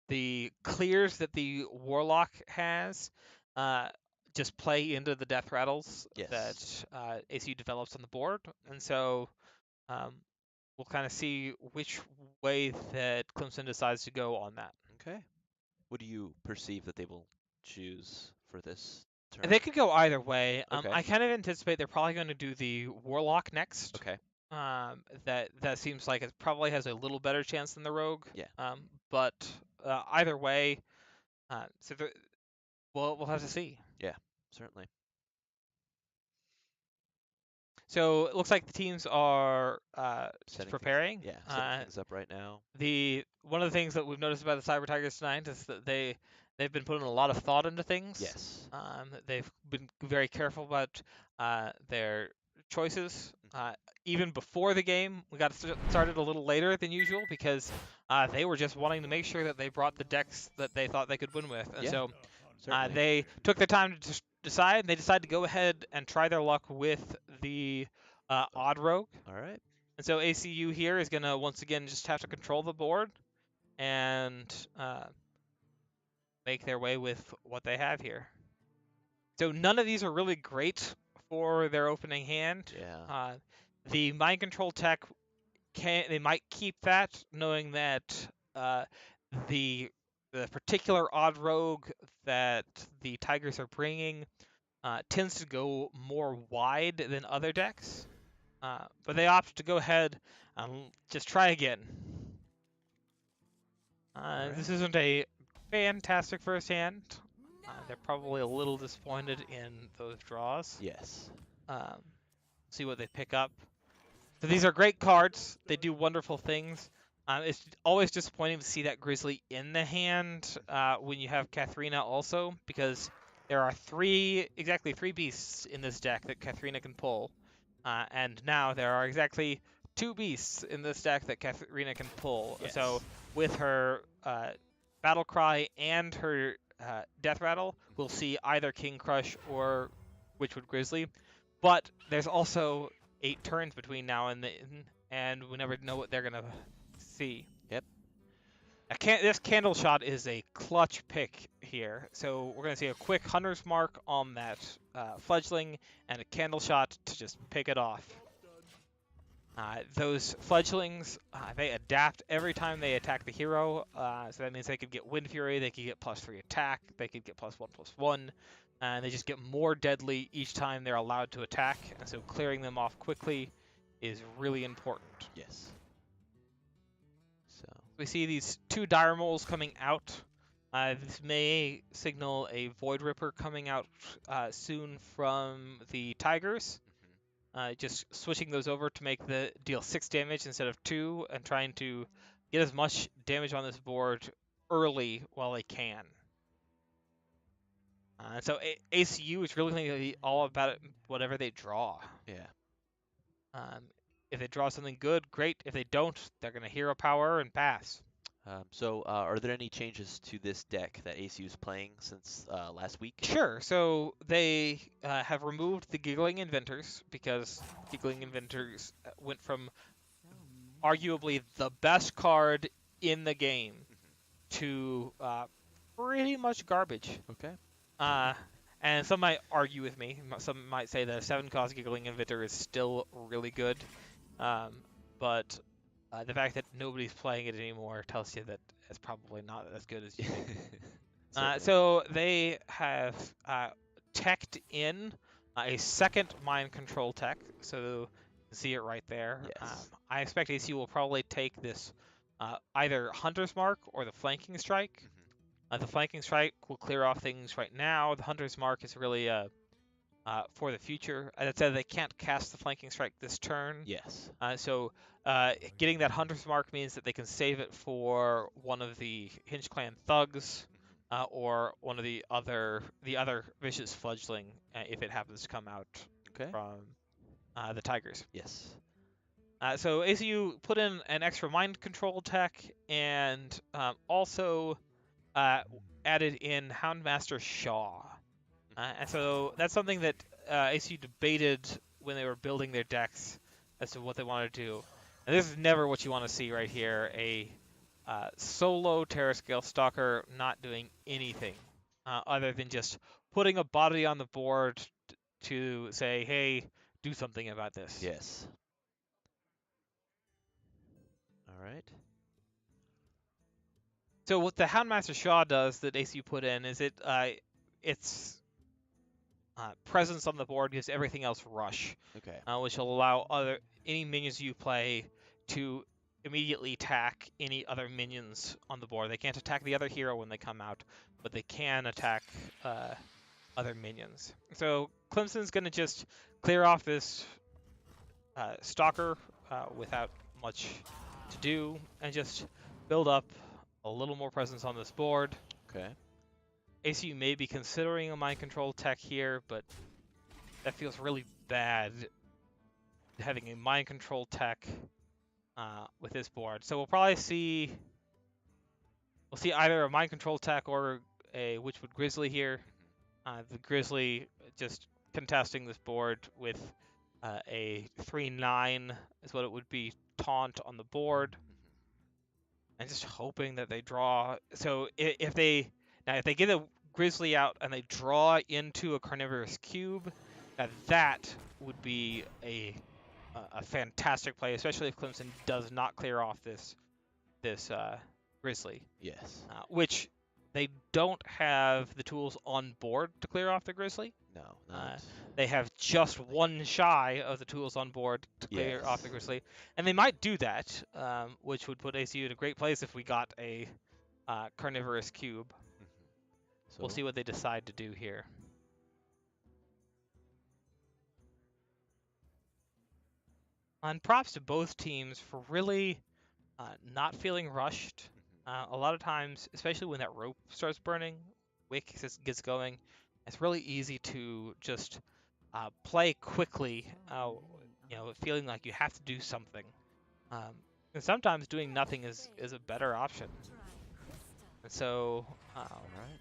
the clears that the Warlock has just play into the death rattles that ACU develops on the board. And so we'll kind of see which way that Clemson decides to go on that. Okay. What do you perceive that they will choose for this turn? They could go either way. Okay. I kind of anticipate they're probably going to do the Warlock next. Okay. That seems like it probably has a little better chance than the Rogue. Yeah. But either way, we'll have to see. Yeah, certainly. So it looks like the teams are just preparing. Setting things up right now. One of the things that we've noticed about the Cyber Tigers tonight is that they've been putting a lot of thought into things. Yes. They've been very careful about their choices. Even before the game, we got started a little later than usual because they were just wanting to make sure that they brought the decks that they thought they could win with. And so they took their time to decide. And they decided to go ahead and try their luck with the Odd Rogue. All right. And so ACU here is going to once again just have to control the board and make their way with what they have here. So none of these are really great for their opening hand. Yeah. The Mind Control tech, they might keep that, knowing that the the particular odd rogue that the Tigers are bringing tends to go more wide than other decks, but they opt to go ahead and just try again. This isn't a fantastic first hand. They're probably a little disappointed in those draws. Yes. See what they pick up. So these are great cards. They do wonderful things. It's always disappointing to see that Grizzly in the hand when you have Katharina also, because there are exactly three beasts in this deck that Katharina can pull. And now there are exactly 2 beasts in this deck that Katharina can pull. Yes. So with her Battle Cry and her Death Rattle, we'll see either King Crush or Witchwood Grizzly. But there's also 8 turns between now and then, and we never know what they're going to see. Yep. This Candle Shot is a clutch pick here. So we're going to see a quick Hunter's Mark on that Fledgling and a Candle Shot to just pick it off. Those Fledglings, they adapt every time they attack the hero. So that means they could get Wind Fury, they could get +3 attack, they could get +1/+1. And they just get more deadly each time they're allowed to attack. And so clearing them off quickly is really important. Yes. So We see these 2 Dire Moles coming out. This may signal a Void Ripper coming out soon from the Tigers. Just switching those over to make the deal 6 damage instead of 2, and trying to get as much damage on this board early while they can. So ACU is really going to be all about it, whatever they draw. yeah. If they draw something good, great. If they don't, they're going to hero power and pass. So are there any changes to this deck that ACU is playing since last week? Sure. So they have removed the Giggling Inventors, because Giggling Inventors went from arguably the best card in the game to pretty much garbage. Okay. And some might argue with me. Some might say that a 7-cost Giggling Inventor is still really good. But the fact that nobody's playing it anymore tells you that it's probably not as good as you think. So they have teched in a second Mind Control tech. So you can see it right there. Yes. I expect ACU will probably take this either Hunter's Mark or the Flanking Strike. The Flanking Strike will clear off things right now. The Hunter's Mark is really for the future. As I said, they can't cast the Flanking Strike this turn. Yes. So getting that Hunter's Mark means that they can save it for one of the Hinge Clan thugs or one of the other Vicious Fledgling if it happens to come out from the Tigers. Yes. So ACU put in an extra Mind Control tech, and also added in Houndmaster Shaw. And so that's something that ACU debated when they were building their decks as to what they wanted to do. And this is never what you want to see right here, a solo Terrascale Stalker not doing anything other than just putting a body on the board to say, hey, do something about this. Yes. All right. So what the Houndmaster Shaw does that ACU put in is its presence on the board gives everything else rush, which will allow any minions you play to immediately attack any other minions on the board. They can't attack the other hero when they come out, but they can attack other minions. So Clemson's going to just clear off this Stalker without much to do, and just build up a little more presence on this board. Okay. ACU may be considering a Mind Control tech here, but that feels really bad, having a Mind Control tech with this board. So we'll probably see either a Mind Control tech or a Witchwood Grizzly here. The Grizzly just contesting this board with a 3/9 is what it would be, taunt on the board, and just hoping that they draw. So if they get a Grizzly out and they draw into a Carnivorous Cube, that would be a fantastic play, especially if Clemson does not clear off this Grizzly. Yes. Which they don't have the tools on board to clear off the Grizzly. No, Uh, not. they have just one shy of the tools on board to clear off the Yes. Grizzly, and they might do that, which would put ACU in a great place if we got a carnivorous cube. We'll see So what they decide to do here. And props to both teams for really not feeling rushed. A lot of times, especially when that rope starts burning, wick gets going, it's really easy to just play quickly, feeling like you have to do something. And sometimes doing nothing is a better option. And so all right.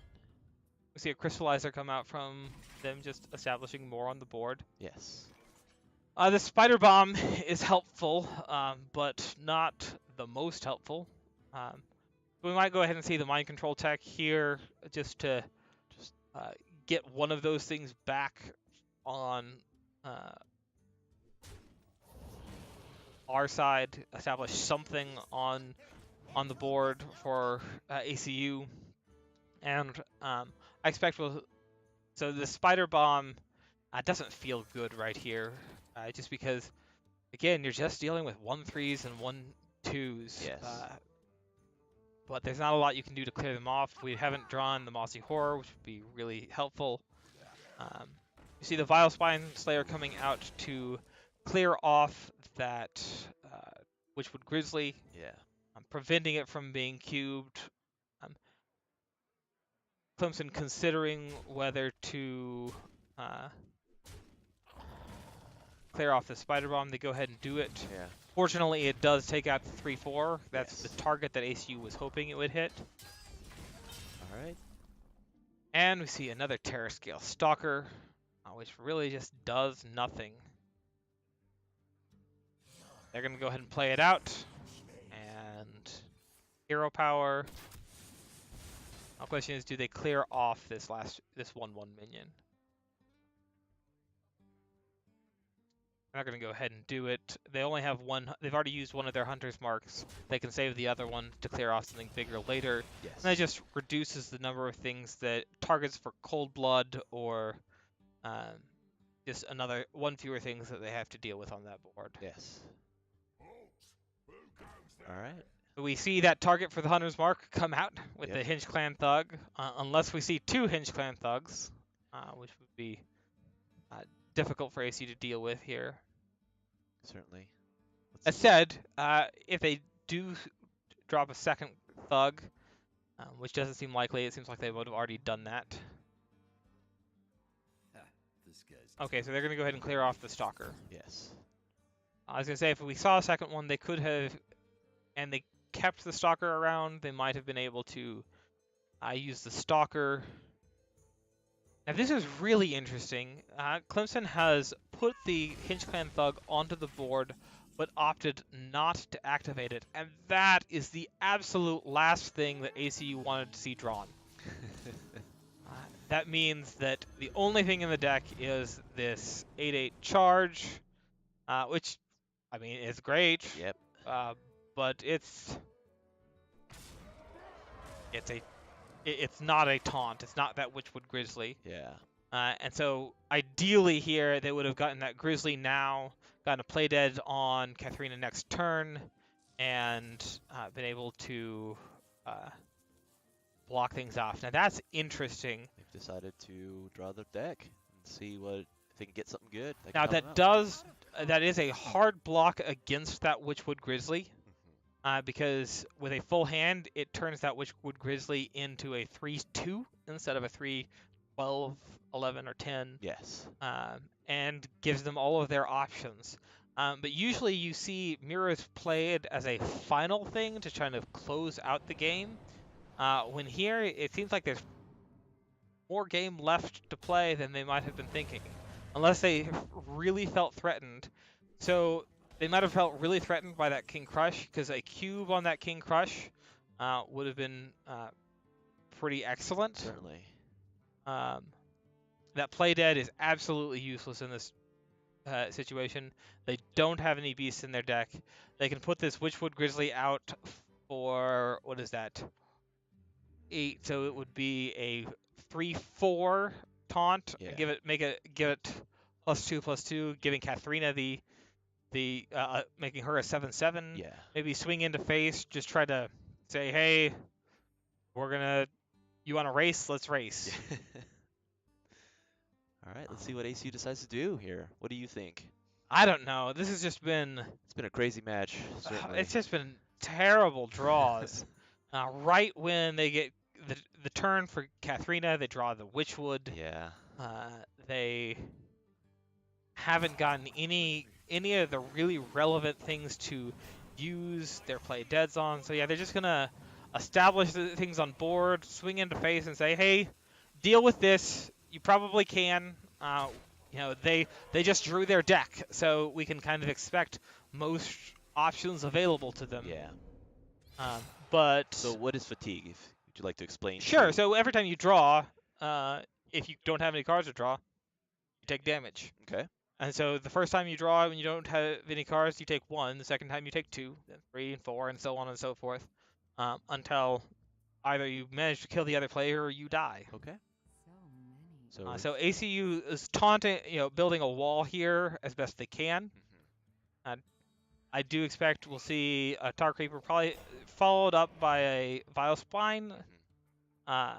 we see a crystallizer come out from them just establishing more on the board. Yes. The spider bomb is helpful, but not the most helpful. We might go ahead and see the mind control tech here just to Just get one of those things back on our side, establish something on the board for ACU, and I expect so the spider bomb doesn't feel good right here, just because again you're just dealing with 1-3s and 1-2s. yes. But there's not a lot you can do to clear them off. We haven't drawn the Mossy Horror, which would be really helpful. You see the Vile Spine Slayer coming out to clear off that Witchwood Grizzly, Yeah. preventing it from being cubed. Clemson considering whether to clear off the Spider Bomb. They go ahead and do it. Yeah. Fortunately, it does take out the 3-4. That's Yes. the target that ACU was hoping it would hit. All right. And we see another Terror Scale Stalker, which really just does nothing. They're going to go ahead and play it out. And hero power. My question is, do they clear off this 1/1 minion? They're not going to go ahead and do it. They only have one. They've already used one of their hunter's marks. They can save the other one to clear off something bigger later. Yes. And that just reduces the number of things that targets for cold blood or just one fewer things that they have to deal with on that board. Yes. All right. We see that target for the hunter's mark come out with Yep. the Hinge Clan Thug, unless we see two Hinge Clan Thugs, which would be difficult for AC to deal with here. Certainly. That said, if they do drop a second Thug, which doesn't seem likely, it seems like they would have already done that. Okay, so they're going to go ahead and clear off the Stalker. Yes. I was going to say, if we saw a second one, they could have, and they kept the Stalker around, they might have been able to use the Stalker. Now this is really interesting. Clemson has put the Hinge Clan Thug onto the board, but opted not to activate it, and that is the absolute last thing that ACU wanted to see drawn. That means that the only thing in the deck is this 8/8 charge, which, I mean, is great. Yep. But it's not a taunt. It's not that Witchwood Grizzly. Yeah. And so ideally here they would have gotten that Grizzly now, gotten a play dead on Katharina next turn, and been able to block things off. Now that's interesting. They've decided to draw the deck and see what if they can get something good. Now that is a hard block against that Witchwood Grizzly. Because with a full hand, it turns that Witchwood Grizzly into a 3-2 instead of a 3-12, 11, or 10. Yes. And gives them all of their options. But usually you see mirrors played as a final thing to try to close out the game. When here, it seems like there's more game left to play than they might have been thinking. Unless they really felt threatened. So they might have felt really threatened by that King Crush, because a cube on that King Crush would have been pretty excellent. Certainly. That play dead is absolutely useless in this situation. They don't have any beasts in their deck. They can put this Witchwood Grizzly out for, what is that? 8, so it would be a 3-4 taunt. Yeah. Give it +2/+2, giving Katharina the making her a 7/7. Yeah. Maybe swing into face, just try to say, hey, you want to race? Let's race. Yeah. All right, let's see what ACU decides to do here. What do you think? I don't know. This has just been It's been a crazy match, certainly. it's just been terrible draws. Right when they get the turn for Katharina, they draw the Witchwood. Yeah. They haven't gotten any of the really relevant things to use their play deads on. So yeah, they're just gonna establish the things on board, swing into face, and say, hey, deal with this. You probably can. They just drew their deck, so we can kind of expect most options available to them. Yeah. But So what is fatigue? Would you like to explain? sure. So every time you draw, if you don't have any cards to draw, you take damage. Okay. And so the first time you draw when you don't have any cards, you take 1. The second time you take 2, then 3 and 4, and so on and so forth, until either you manage to kill the other player or you die. Okay. So ACU is taunting, building a wall here as best they can. I do expect we'll see a Tar Creeper probably followed up by a Vile Spine. Yeah,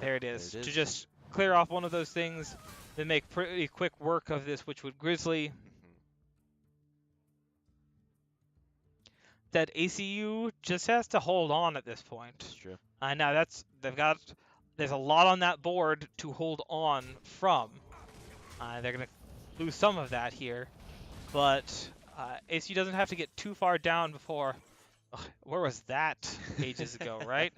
there it is. There it To is. just clear off one of those things, then make pretty quick work of this Witchwood Grizzly. That ACU just has to hold on at this point. That's true. Now there's a lot on that board to hold on from. They're gonna lose some of that here, but ACU doesn't have to get too far down before. Where was that ages ago, right?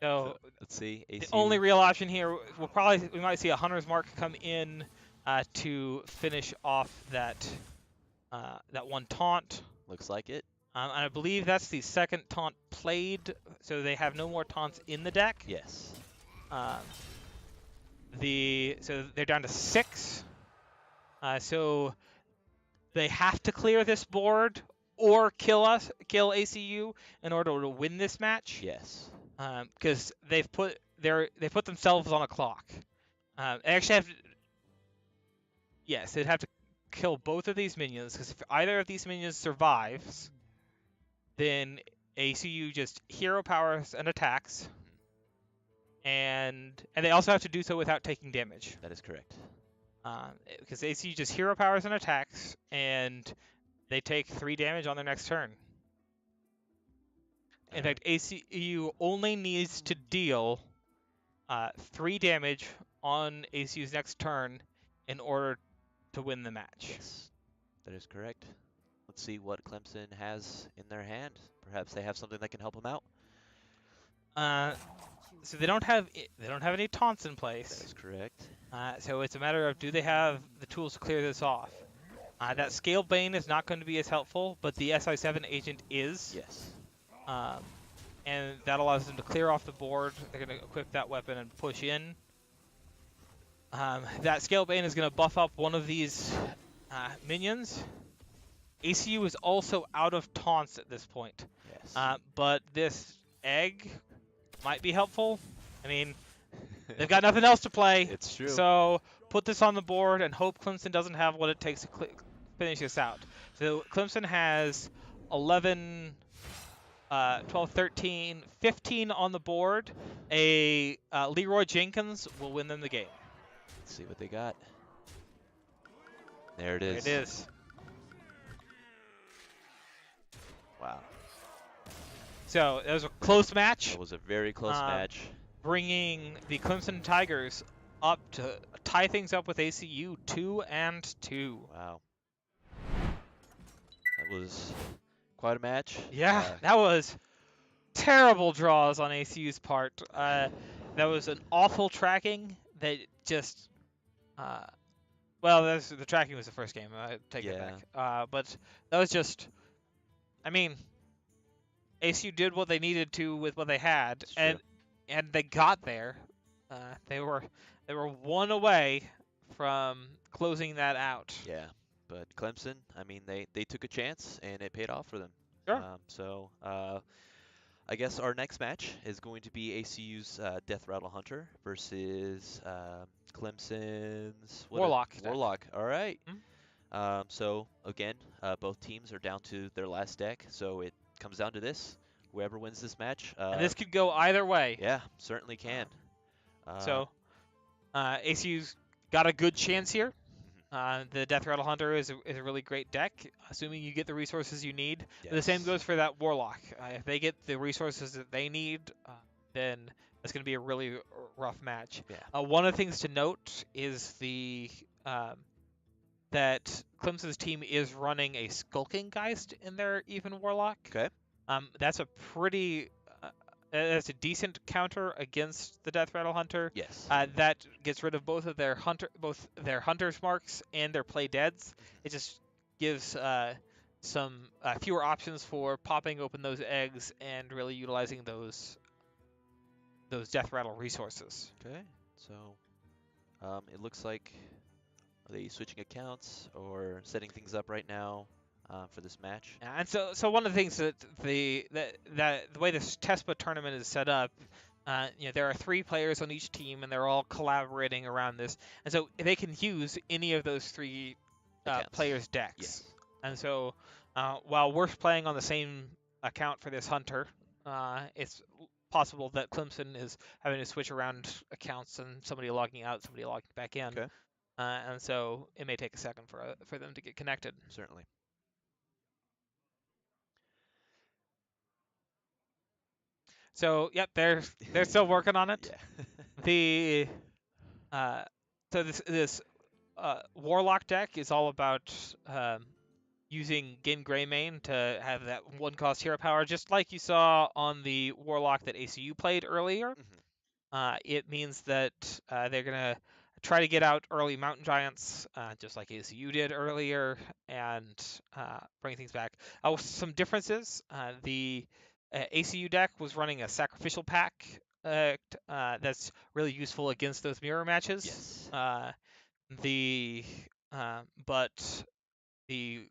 So let's see. ACU. the only real option here, we might see a Hunter's Mark come in to finish off that one taunt. Looks like it. And I believe that's the second taunt played, so they have no more taunts in the deck. Yes. So they're down to 6. So they have to clear this board or kill ACU in order to win this match. Yes. Because they put themselves on a clock. They actually have. Yes, they'd have to kill both of these minions, because if either of these minions survives, then ACU just hero powers and attacks, and they also have to do so without taking damage. That is correct. Because ACU just hero powers and attacks, and they take 3 damage on their next turn. In fact, ACU only needs to deal 3 damage on ACU's next turn in order to win the match. Yes, that is correct. Let's see what Clemson has in their hand. Perhaps they have something that can help them out. So they don't have any taunts in place. That is correct. So it's a matter of, do they have the tools to clear this off? That Scale Bane is not going to be as helpful, but the SI7 agent is. Yes. And that allows them to clear off the board. They're going to equip that weapon and push in. That Scale Bane is going to buff up one of these minions. ACU is also out of taunts at this point. Yes. But this egg might be helpful. I mean, they've got nothing else to play. It's true. So put this on the board and hope Clemson doesn't have what it takes to finish this out. So Clemson has 11, 12, 13, 15 on the board. Leroy Jenkins will win them the game. Let's see what they got. There it is. There it is. Wow. So it was a close match. That was a very close match. Bringing the Clemson Tigers up to tie things up with ACU 2-2. Wow. That was quite a match. Yeah, that was terrible draws on ACU's part. That was an awful tracking that just. The tracking was the first game. I take it back. But that was just. I mean, ACU did what they needed to with what they had, and they got there. They were 1 away from closing that out. Yeah, but Clemson, I mean, they took a chance and it paid off for them. Sure. So I guess our next match is going to be ACU's Death Rattle Hunter versus Clemson's Warlock deck. Warlock. All right. Mhm. So again, both teams are down to their last deck, so it comes down to this. Whoever wins this match, And this could go either way. yeah, certainly can. So ACU's got a good chance here. The Death Rattle Hunter is a really great deck, assuming you get the resources you need. Yes. The same goes for that Warlock. If they get the resources that they need, then it's going to be a really rough match. Yeah. One of the things to note is that Clemson's team is running a Skulking Geist in their Even Warlock. Okay. That's a pretty that's a decent counter against the Death Rattle Hunter. Yes. That gets rid of both their hunter's marks and their play deads. It just gives some fewer options for popping open those eggs and really utilizing those Death Rattle resources. Okay. So it looks like, are they switching accounts or setting things up right now for this match? And so one of the things that the way this TeSPA tournament is set up, there are 3 players on each team, and they're all collaborating around this, and so they can use any of those 3 players' decks. Yes. And so while we're playing on the same account for this hunter, it's possible that Clemson is having to switch around accounts and somebody logging out, somebody logging back in. Okay. And so it may take a second for them to get connected. Certainly. So yep, they're still working on it. Yeah. So this Warlock deck is all about using Gin Greymane to have that 1-cost hero power, just like you saw on the Warlock that ACU played earlier. It means that they're gonna try to get out early Mountain Giants, just like ACU did earlier, and bring things back. Some differences. The ACU deck was running a Sacrificial Pack that's really useful against those mirror matches. Yes. But the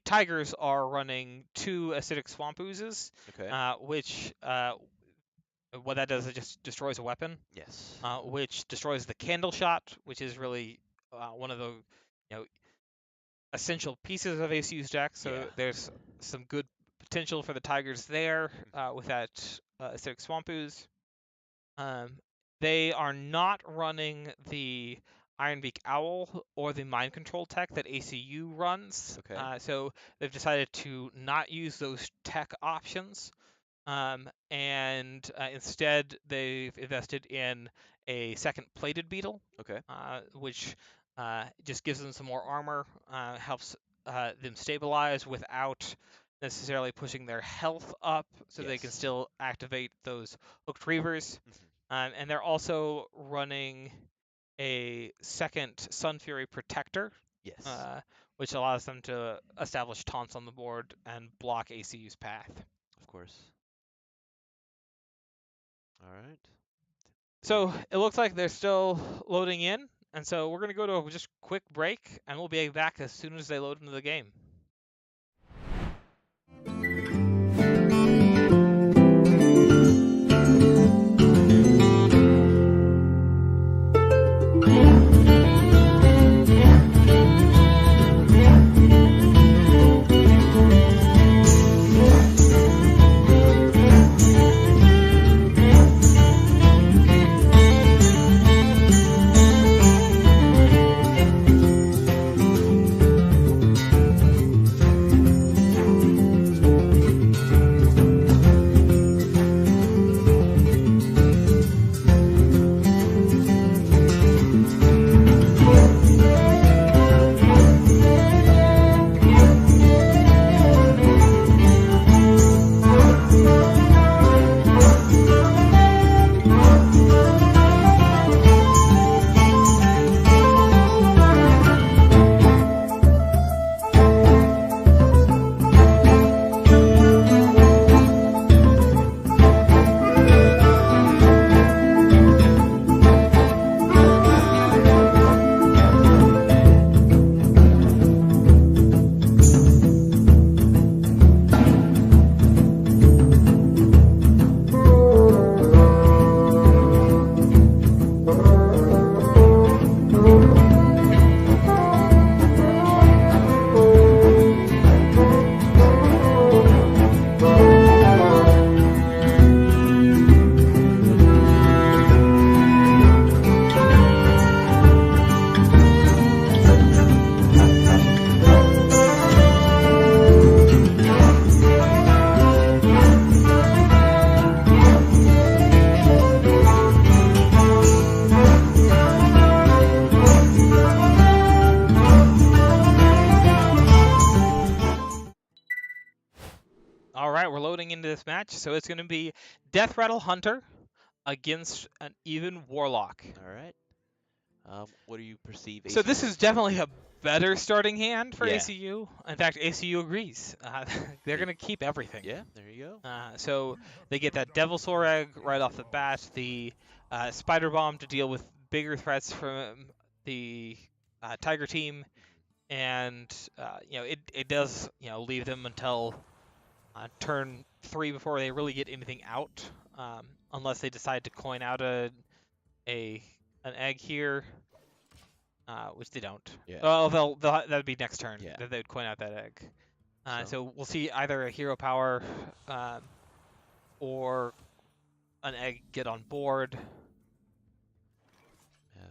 Tigers are running 2 Acidic Swamp Oozes, Okay. which what that does is it just destroys a weapon. Yes. Which destroys the Candle Shot, which is really one of the essential pieces of ACU's deck. So Yeah. there's some good potential for the Tigers there with that Acidic Swamp Ooze. They are not running the Ironbeak Owl or the Mind Control tech that ACU runs. Okay. So they've decided to not use those tech options. And instead, they've invested in a second Plated Beetle, Okay. which just gives them some more armor, helps them stabilize without necessarily pushing their health up, so they can Yes. still activate those Hooked Reavers. And they're also running a second Sun Fury Protector, Yes. which allows them to establish taunts on the board and block ACU's path. Of course. All right. So it looks like they're still loading in, and so we're going to go to just a quick break, and we'll be back as soon as they load into the game. this match. So it's going to be Death Rattle Hunter against an even Warlock. All right. What do you perceive So this ACU's? is definitely a better starting hand for Yeah. ACU. In fact, ACU agrees. They're They- going to keep everything. Yeah, there you go. So they get that Devilsaur Egg right off the bat, the Spider Bomb to deal with bigger threats from the Tiger team, and it does leave them until turn 3 before they really get anything out, unless they decide to coin out an egg here, which they don't. Yeah. Well, that'd be next turn Yeah. that they would coin out that egg. So- So we'll see either a hero power or an egg get on board. Yeah.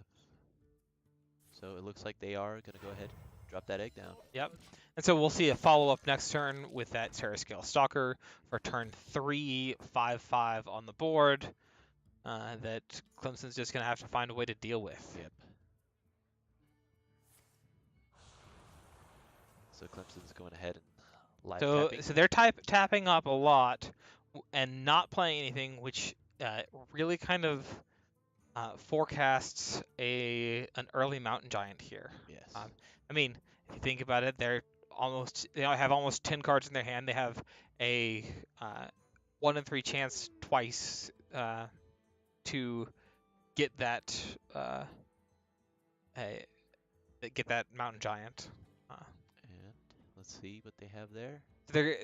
So it looks like they are going to go ahead and drop that egg down. Yep. And so we'll see a follow-up next turn with that Terrascale Stalker for turn 3, 5/5 on the board that Clemson's just going to have to find a way to deal with. Yep. So Clemson's going ahead and live tapping. So they're tapping up a lot and not playing anything, which really kind of forecasts an early Mountain Giant here. Yes. I mean, if you think about it, they have almost 10 cards in their hand. They have a 1 in 3 chance twice to get that Mountain Giant. And let's see what they have there. They're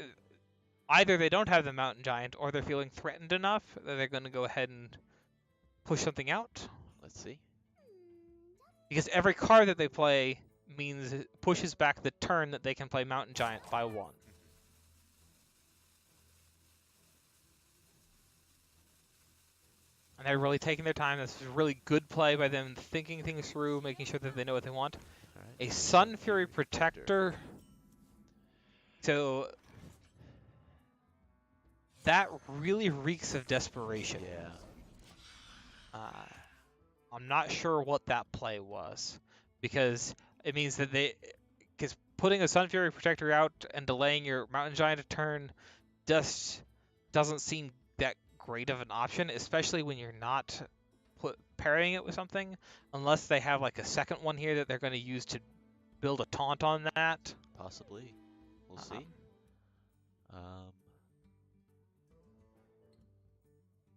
either they don't have the Mountain Giant, or they're feeling threatened enough that they're going to go ahead and push something out. Let's see. Because every card that they play means it pushes back the turn that they can play Mountain Giant by 1. And they're really taking their time. This is a really good play by them, thinking things through, making sure that they know what they want. All right. A Sun Fury Protector. So that really reeks of desperation. Yeah. I'm not sure what that play was, because it means that because putting a Sun Fury Protector out and delaying your Mountain Giant a turn just doesn't seem that great of an option, especially when you're not pairing it with something, unless they have like a second one here that they're going to use to build a taunt on that. Possibly. We'll see.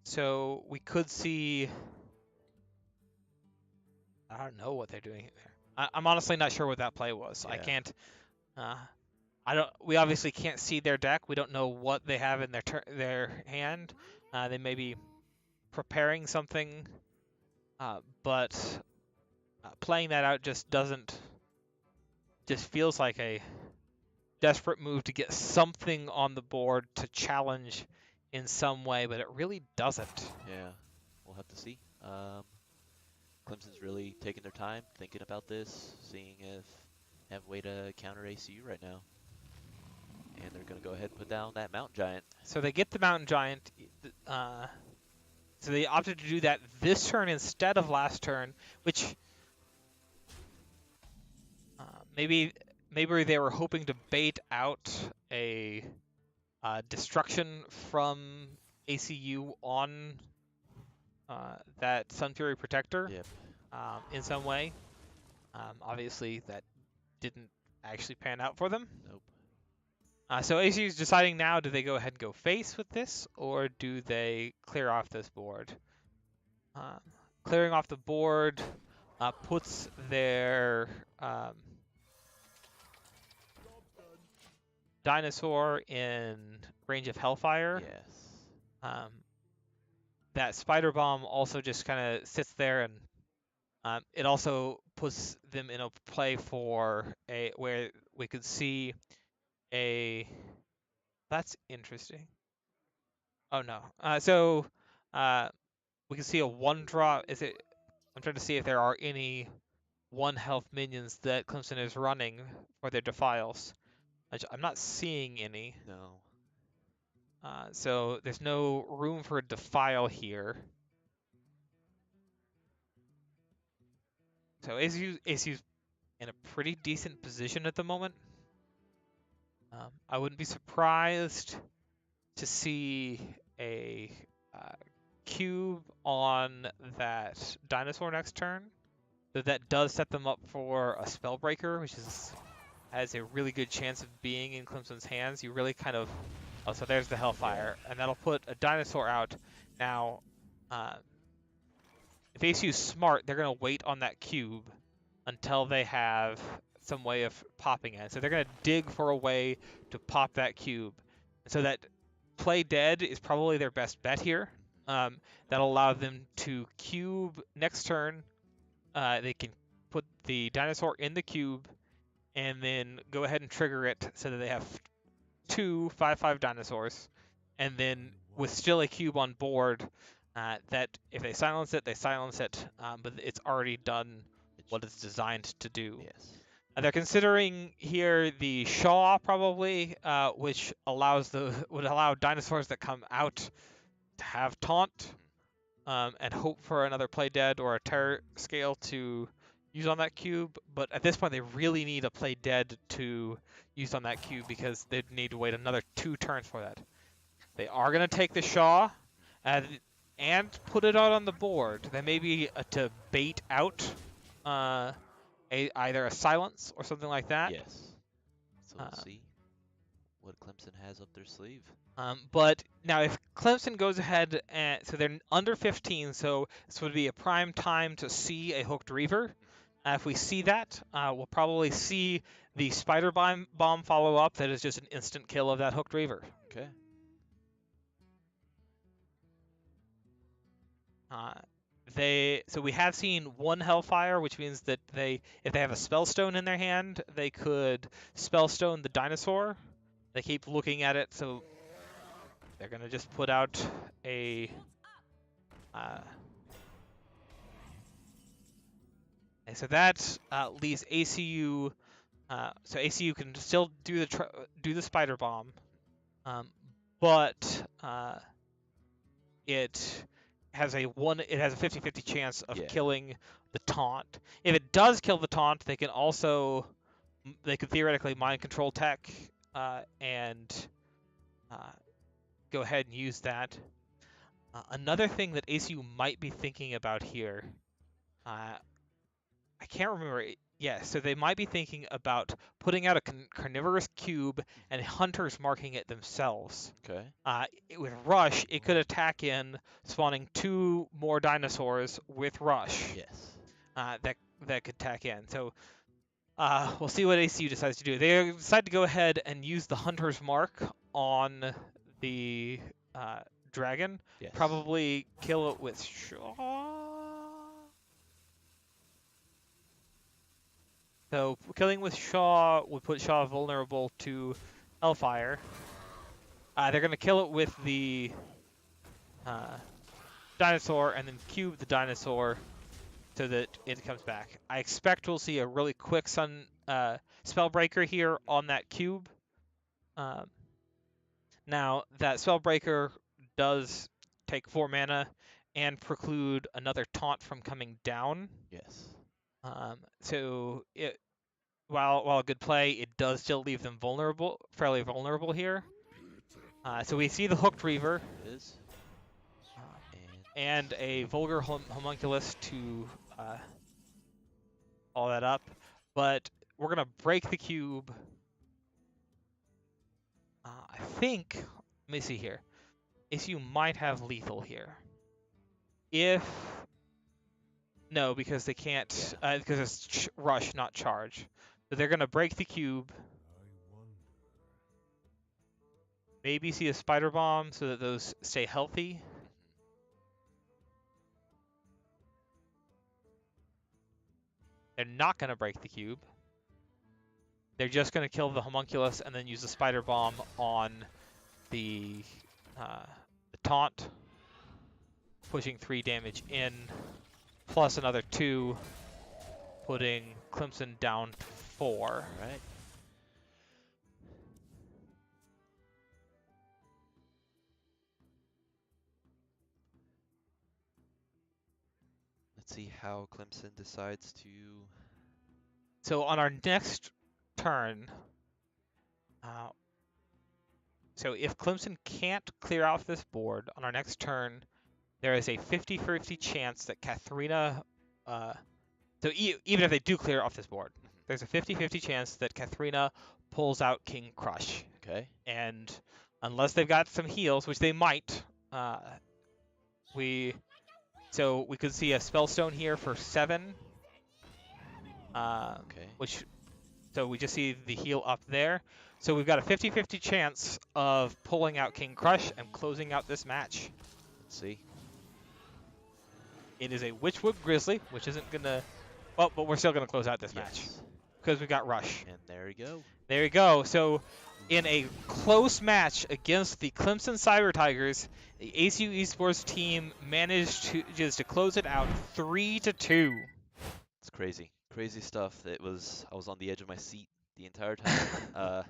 So we could see. I don't know what they're doing there. I'm honestly not sure what that play was. I Yeah. can't. We obviously can't see their deck. We don't know what they have in their hand. They may be preparing something, but playing that out just feels like a desperate move to get something on the board to challenge in some way, but it really doesn't. Yeah. We'll have to see. Clemson's really taking their time, thinking about this, seeing if they have a way to counter ACU right now. And they're going to go ahead and put down that Mountain Giant. So they get the Mountain Giant. So they opted to do that this turn instead of last turn, which maybe they were hoping to bait out a destruction from ACU on that Sun Fury Protector. Yep. In some way. Obviously, that didn't actually pan out for them. Nope. So ACU is deciding now, do they go ahead and go face with this, or do they clear off this board? Clearing off the board puts their dinosaur in range of Hellfire. Yes. That Spider Bomb also just kind of sits there, and it also puts them in a play for where we could see a. That's interesting. Oh no. So we can see a 1-drop. I'm trying to see if there are any 1 health minions that Clemson is running for their Defiles. I'm not seeing any. No. So there's no room for a Defile here. So ACU's in a pretty decent position at the moment. I wouldn't be surprised to see a cube on that dinosaur next turn. So that does set them up for a Spellbreaker, which has a really good chance of being in Clemson's hands. You really kind of... Oh, so there's the Hellfire, and that'll put a dinosaur out. Now, if ACU's smart, they're going to wait on that cube until they have some way of popping it. So they're going to dig for a way to pop that cube. And so that play dead is probably their best bet here. That'll allow them to cube next turn. They can put the dinosaur in the cube and then go ahead and trigger it so that they have 2 5/5 dinosaurs. And then with still a cube on board, that if they silence it, they silence it, but it's already done what it's designed to do. Yes. They're considering here the Shaw probably, which would allow dinosaurs that come out to have taunt, and hope for another play dead or a terror scale to use on that cube. But at this point, they really need a play dead to use on that cube because they'd need to wait another 2 turns for that. They are going to take the Shaw and put it out on the board. They may be to bait out either a silence or something like that. Yes. So we'll see what Clemson has up their sleeve. But now if Clemson goes ahead and so they're under 15, so this would be a prime time to see a Hooked Reaver. If we see that, we'll probably see the Spider Bomb follow up. That is just an instant kill of that Hooked Reaver. Okay. So we have seen 1 Hellfire, which means that if they have a Spellstone in their hand, they could Spellstone the dinosaur. They keep looking at it, so they're gonna just put out a and so that leaves ACU. So ACU can still do the Spider Bomb, but it has a 50/50 chance of killing the taunt. If it does kill the taunt, they could theoretically mind control tech and go ahead and use that. Another thing that ACU might be thinking about here, I can't remember. Yeah, so they might be thinking about putting out a carnivorous cube and hunters marking it themselves. Okay. With Rush, it could attack in, spawning 2 more dinosaurs with Rush. Yes. That could attack in. So we'll see what ACU decides to do. They decide to go ahead and use the hunter's mark on the dragon. Yes. Probably kill it with Shaw. So killing with Shaw would put Shaw vulnerable to Hellfire. They're going to kill it with the dinosaur and then cube the dinosaur so that it comes back. I expect we'll see a really quick Spellbreaker here on that cube. Now, that Spellbreaker does take 4 mana and preclude another taunt from coming down. Yes. So while a good play, it does still leave them fairly vulnerable here. So we see the Hooked Reaver. It is. And a Vulgar Homunculus to all that up. But we're going to break the cube. I think, let me see here. ACU might have lethal here. No, because they can't, because it's Rush, not Charge. So they're going to break the cube. Maybe see a Spider Bomb so that those stay healthy. They're not going to break the cube. They're just going to kill the Homunculus and then use the Spider Bomb on the taunt, pushing 3 damage in, plus another 2, putting Clemson down to 4. All right. Let's see how Clemson decides to... So on our next turn, So if Clemson can't clear off this board on our next turn, there is a 50-50 chance that Katharina. So even if they do clear off this board, there's a 50-50 chance that Katharina pulls out King Crush. Okay. And unless they've got some heals, which they might, we could see a Spellstone here for 7. Okay. So we just see the heal up there. So we've got a 50-50 chance of pulling out King Crush and closing out this match. Let's see. It is a Witchwood Grizzly, which isn't gonna. Well, but we're still gonna close out this match because we got Rush. And there we go. There you go. So in a close match against the Clemson Cyber Tigers, the ACU Esports team managed to close it out 3-2. It's crazy. Crazy stuff. I was on the edge of my seat the entire time.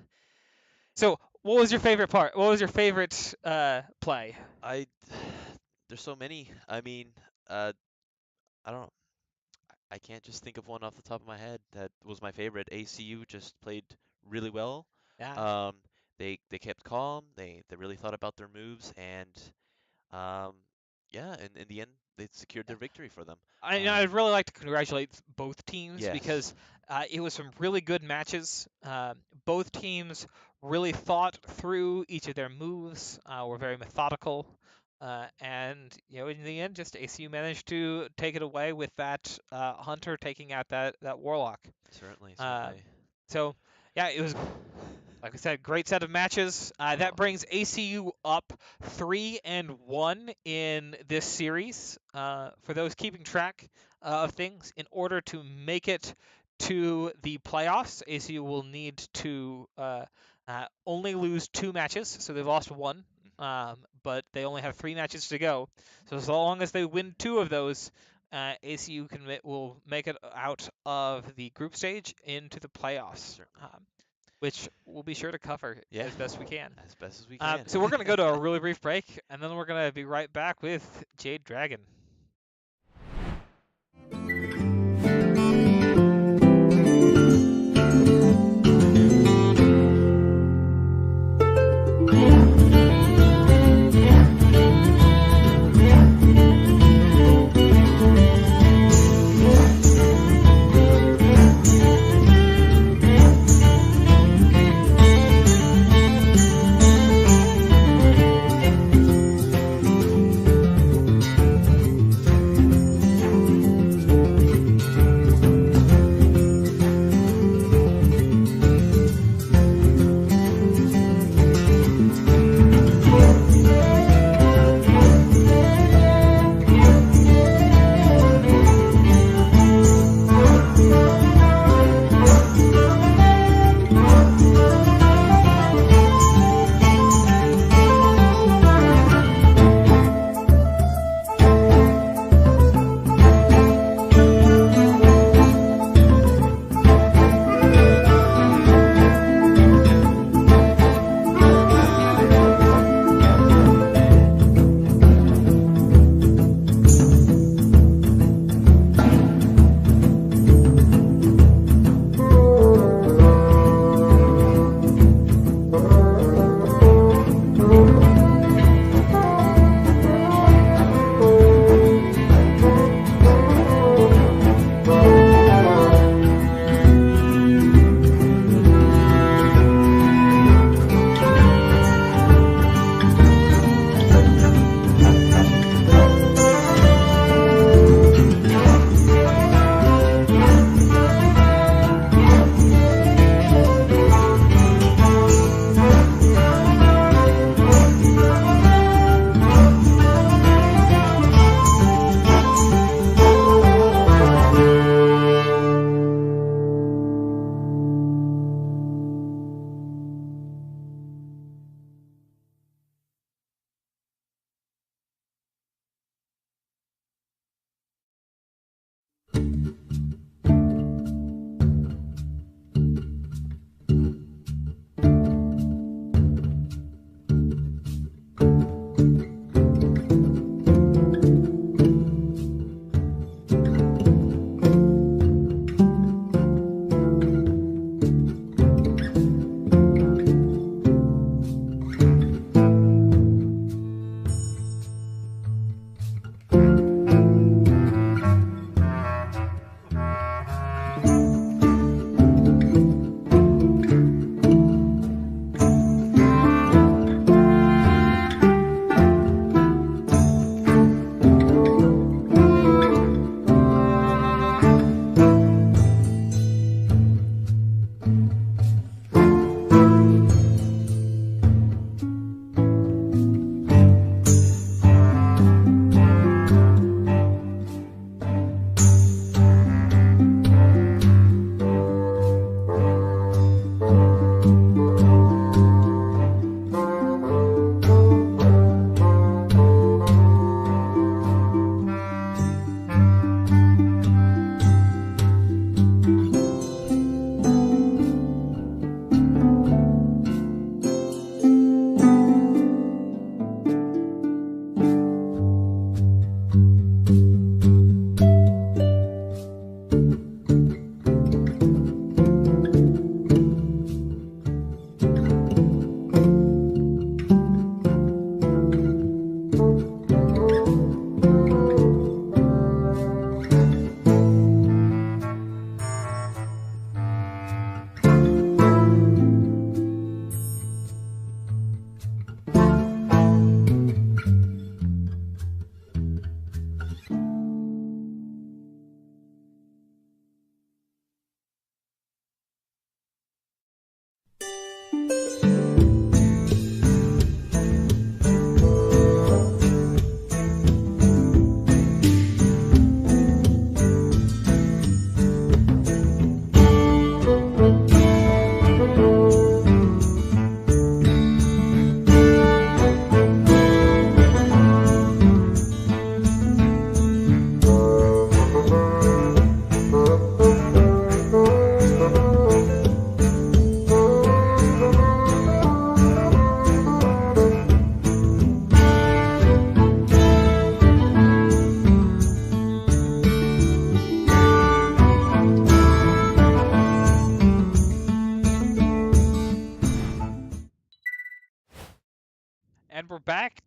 So what was your favorite part? What was your favorite play? There's so many. I mean, I don't. I can't just think of one off the top of my head that was my favorite. ACU just played really well. Yeah. They kept calm. They really thought about their moves, and yeah, and in the end, they secured their victory for them. I'd really like to congratulate both teams Yes. because it was some really good matches. Both teams really thought through each of their moves, were very methodical, and in the end, just ACU managed to take it away with that Hunter taking out that Warlock. Certainly. So yeah, it was. Like I said, great set of matches. That brings ACU up 3-1 in this series. For those keeping track of things, in order to make it to the playoffs, ACU will need to only lose 2 matches. So they've lost 1, but they only have 3 matches to go. So as long as they win 2 of those, ACU will make it out of the group stage into the playoffs. Which we'll be sure to cover as best we can. As best as we can. So we're going to go to a really brief break, and then we're going to be right back with Jade Dragon.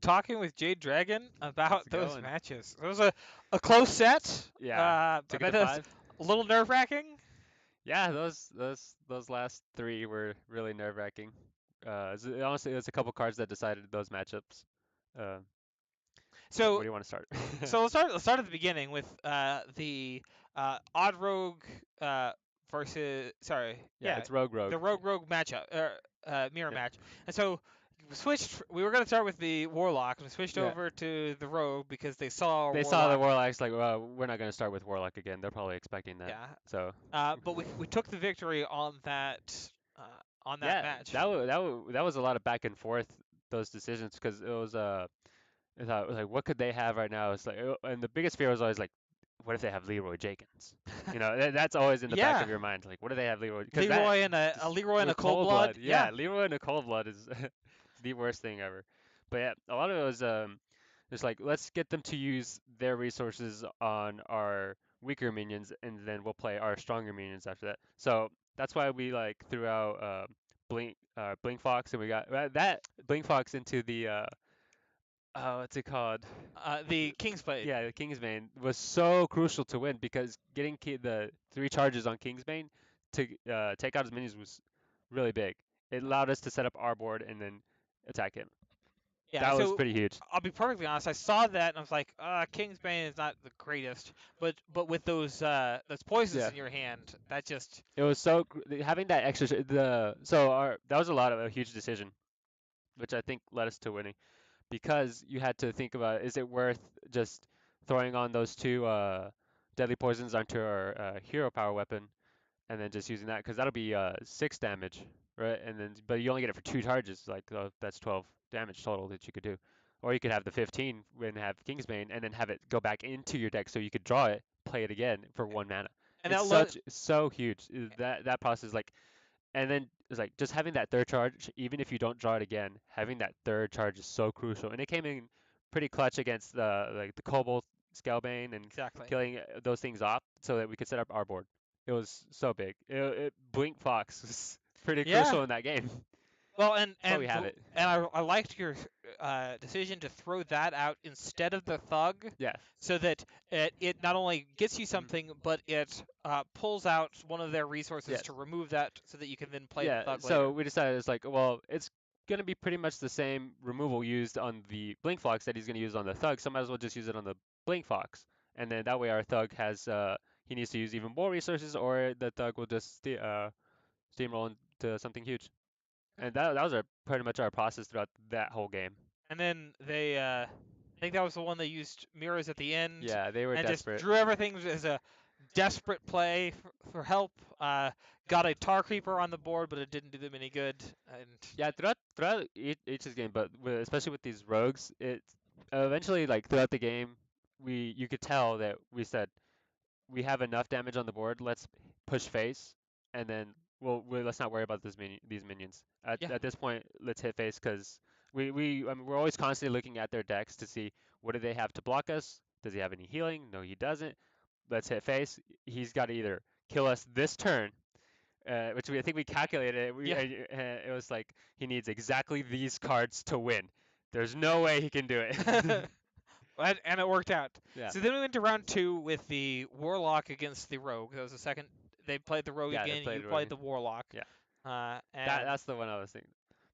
talking with Jade Dragon How's about it those going? matches. It was a close set. Yeah, took it That to was 5. a little nerve wracking. Yeah, those last 3 were really nerve-wracking. Honestly, it was a couple cards that decided those matchups. Uh, so So where do you want to start? so let's start at the beginning with the odd rogue versus Yeah, it's Rogue Rogue. the rogue matchup mirror Yep. match. And so we were going to start with the warlock and we switched Yeah. over to the rogue because they saw our They saw the warlock. Warlocks like, well, we're not gonna start with Warlock again. They're probably expecting that. Yeah. So But we took the victory uh, on that yeah, match. that was a lot of back and forth those decisions because it was I thought it was like what could they have right now? It's like and the biggest fear was always like what if they have Leroy Jenkins? You know, that's always in the back Yeah. of your mind. Like, what do they have Leroy? Because that Leroy and a just Leroy and a with cold cold blood. blood, Yeah. yeah, Leroy and a cold blood is the worst thing ever. But yeah, a lot of it was just like let's get them to use their resources on our weaker minions, and then we'll play our stronger minions after that. So that's why we like threw out Blink Fox, and we got that Blink Fox into the what's it called? The King's Blade. Yeah, the Kingsbane was so crucial to win because getting the 3 charges on Kingsbane to take out his minions was really big. It allowed us to set up our board and then attack him. Yeah, That was so pretty huge. I'll be perfectly honest. I saw that and I was like, King's Bane is not the greatest, but with those poisons Yeah, in your hand, that just it was so having that extra the so our that was a huge decision, which I think led us to winning because you had to think about is it worth just throwing on those 2 deadly poisons onto our hero power weapon and then just using that because that'll be 6 damage, right? And then but you only get it for 2 charges, like that's 12 damage total that you could do, or you could have the 15 and have Kingsbane and then have it go back into your deck so you could draw it, play it again for 1 mana. and It's that let so huge that process like, and then it's like just having that 3rd charge, even if you don't draw it again, having that 3rd charge is so crucial, and it came in pretty clutch against the like the Cobalt Scalebane and exactly. killing those things off so that we could set up our board. It was so big. Blink Fox was pretty Yeah. crucial in that game. Well, That's why we have it. I liked your decision to throw that out instead of the thug, Yeah. so that it not only gets you Mhm. something, but it pulls out one of their resources to Yes. remove that, so that you can then play the Yeah. thug So later. we decided it's like, well, it's gonna be pretty much the same removal used on the Blink Fox that he's gonna use on the Thug. So might as well just use it on the Blink Fox, and then that way our Thug has he needs to use even more resources, or the Thug will just steamroll into something huge. And that was pretty much our process throughout that whole game. And then I think that was the one they used mirrors at the end, Yeah, they were and just desperate. drew everything as a desperate play for help. Got a Tar Creeper on the board, but it didn't do them any good. And Yeah, throughout each game, but especially with these rogues, it eventually like throughout the game, you could tell that we said we have enough damage on the board. Let's push face, and then let's not worry about these minions. yeah, At this point, let's hit face because I mean, we're always constantly looking at their decks to see what do they have to block us. Does he have any healing? No, he doesn't. Let's hit face. He's got to either kill us this turn, which I think we calculated. yeah. It was like he needs exactly these cards to win. There's no way he can do it. And it worked out. Yeah, So then we went to round 2 with the Warlock against the Rogue. That was the second. They played the Rogue yeah, they again. played You it right. played the Warlock. Yeah, And that's the one I was thinking.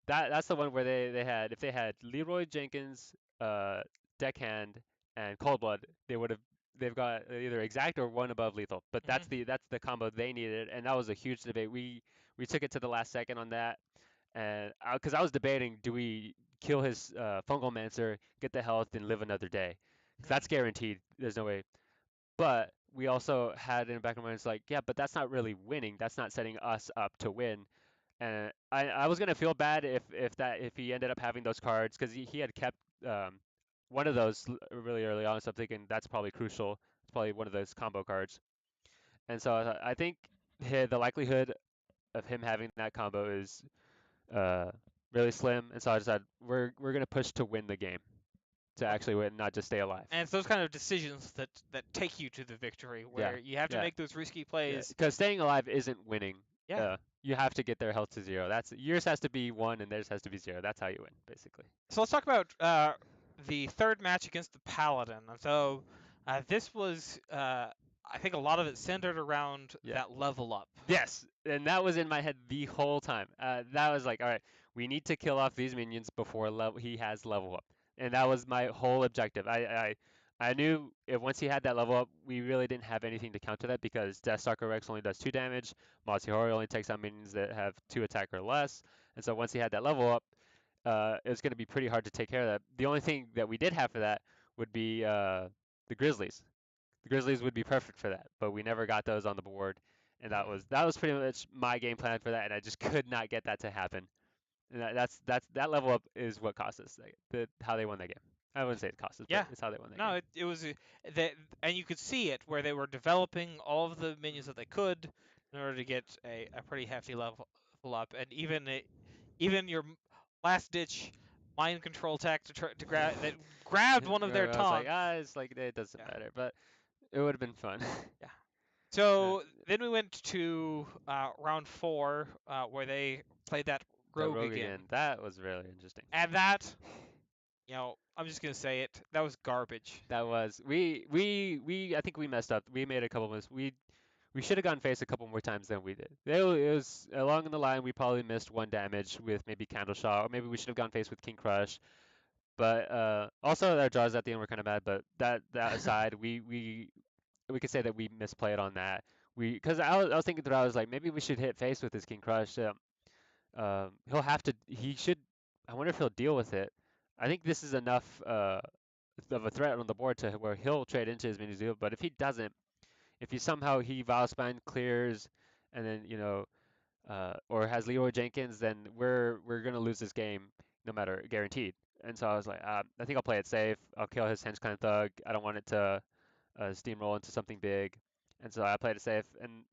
That's the one where they had if they had Leroy Jenkins, Deckhand, and Coldblood, they've got either exact or one above lethal. But mhm. that's the combo they needed, and that was a huge debate. We took it to the last second on that, and because I was debating, do we kill his fungal mancer, get the health, and live another day? Because that's guaranteed. There's no way. But we also had in the back of our minds like, yeah, but that's not really winning. That's not setting us up to win. And I was gonna feel bad if he ended up having those cards because he had kept one of those really early on. So I'm thinking that's probably crucial. It's probably one of those combo cards. And so I think the likelihood of him having that combo is uh, really slim. And so I decided we're gonna push to win the game, to Well, actually win, not just stay alive. and it's those kind of decisions that take you to the victory, Yeah, where you have to yeah, make those risky yeah. plays. Because staying alive isn't winning. Yeah. You have to get their health to 0. That's yours has to be 1 and theirs has to be 0. That's how you win, basically. So let's talk about the third match against the Paladin. And so this was, I think, a lot of it centered around Yeah. that level up. Yes, and that was in my head the whole time. That was like, all right, we need to kill off these minions before he has level up, and that was my whole objective. I knew if once he had that level up, we really didn't have anything to counter that because Deathstalker Rex only does 2 damage, Mazihori only takes out minions that have 2 attack or less, and so once he had that level up, it was going to be pretty hard to take care of that. The only thing that we did have for that would be the Grizzlies. The Grizzlies would be perfect for that, but we never got those on the board, and that was pretty much my game plan for that, and I just could not get that to happen. And that level up is what cost us how they won that game. I wouldn't say it cost us, but Yeah. it's how they won that No, game. it was that, and you could see it where they were developing all of the minions that they could in order to get a pretty hefty level up, and even your last ditch mind control tech to try to grab that grabbed one of their I was like, taunts. it's like it doesn't Yeah. matter, but it would have been fun. Yeah. So then we went to round 4, where they played that That rogue rogue again, that was really interesting. and that, I'm just gonna say it, that was garbage. That was I think we messed up. We made a couple mistakes. We should have gone face a couple more times than we did. It was along the line. We probably missed 1 damage with maybe Candle Shot, or maybe we should have gone face with King Crush. But also our draws at the end were kind of bad. But that aside, we could say that we misplayed on that. Because I was thinking through, I was like, maybe we should hit face with this King Crush. He'll have to. He should. I wonder if he'll deal with it. I think this is enough of a threat on the board to where he'll trade into his mini deal. But if he doesn't, if he somehow Valspine clears, and then or has Leroy Jenkins, then we're gonna lose this game no matter, guaranteed. And so I was like, I think I'll play it safe. I'll kill his Hench Clan Thug. I don't want it to steamroll into something big, and so I played it safe. And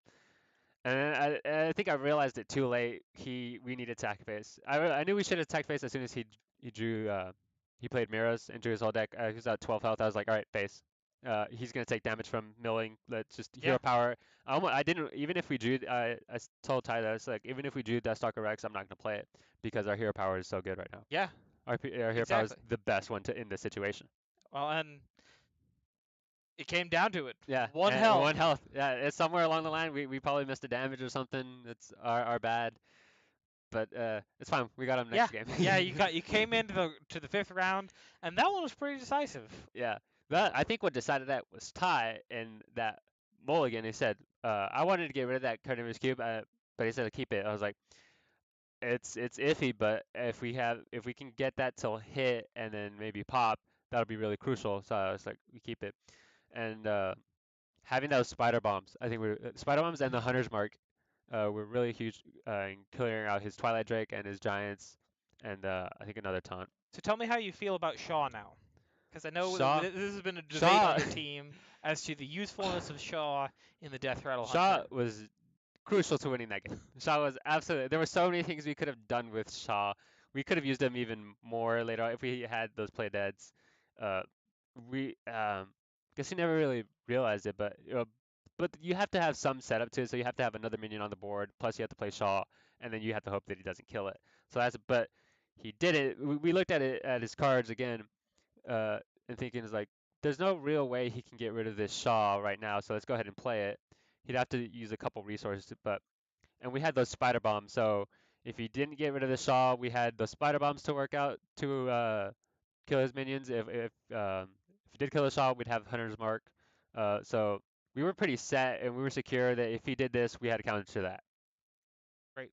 I think I realized it too late. We needed attack face. I knew we should attack face as soon as he drew he played mirrors and drew his whole deck. He was at 12 health. I was like, all right, face. He's gonna take damage from milling. Let's just hero Yeah. power. I didn't even if we drew. I told Ty that it's like even if we drew Deathstalker Rex, I'm not gonna play it because our hero power is so good right now. Yeah. Our hero power is Exactly. the best one in this situation. Well, and it came down to it. Yeah, One and health. 1 health. Yeah, it's somewhere along the line. We probably missed a damage or something. It's our bad. But it's fine. We got him next game. Yeah, you came into the 5th round, and that one was pretty decisive. Yeah. I think what decided that was Ty and that mulligan. He said, I wanted to get rid of that Carnivorous Cube, but he said to keep it. I was like, it's iffy, but if we can get that till hit and then maybe pop, that'll be really crucial. So I was like, we keep it. And having those spider bombs, I think spider bombs and the hunter's mark were really huge in clearing out his Twilight Drake and his giants, and I think another taunt. So tell me how you feel about Shaw now, because I know Shaw- this has been a debate Shaw- on your team as to the usefulness of Shaw in the Death Rattle Shaw Hunter. was crucial to winning that game. Shaw was absolutely. There were so many things we could have done with Shaw. We could have used him even more later on if we had those play deads. We guess he never really realized it, but you have to have some setup to it. So you have to have another minion on the board. Plus you have to play Shaw, and then you have to hope that he doesn't kill it. So but he did it. We looked at it at his cards again, and thinking is like, there's no real way he can get rid of this Shaw right now. So let's go ahead and play it. He'd have to use a couple resources, and we had those spider bombs. So if he didn't get rid of the Shaw, we had the spider bombs to work out to kill his minions. If he did kill the Shaw, we'd have Hunter's Mark. So we were pretty set, and we were secure that if he did this, we had a counter to that. Great.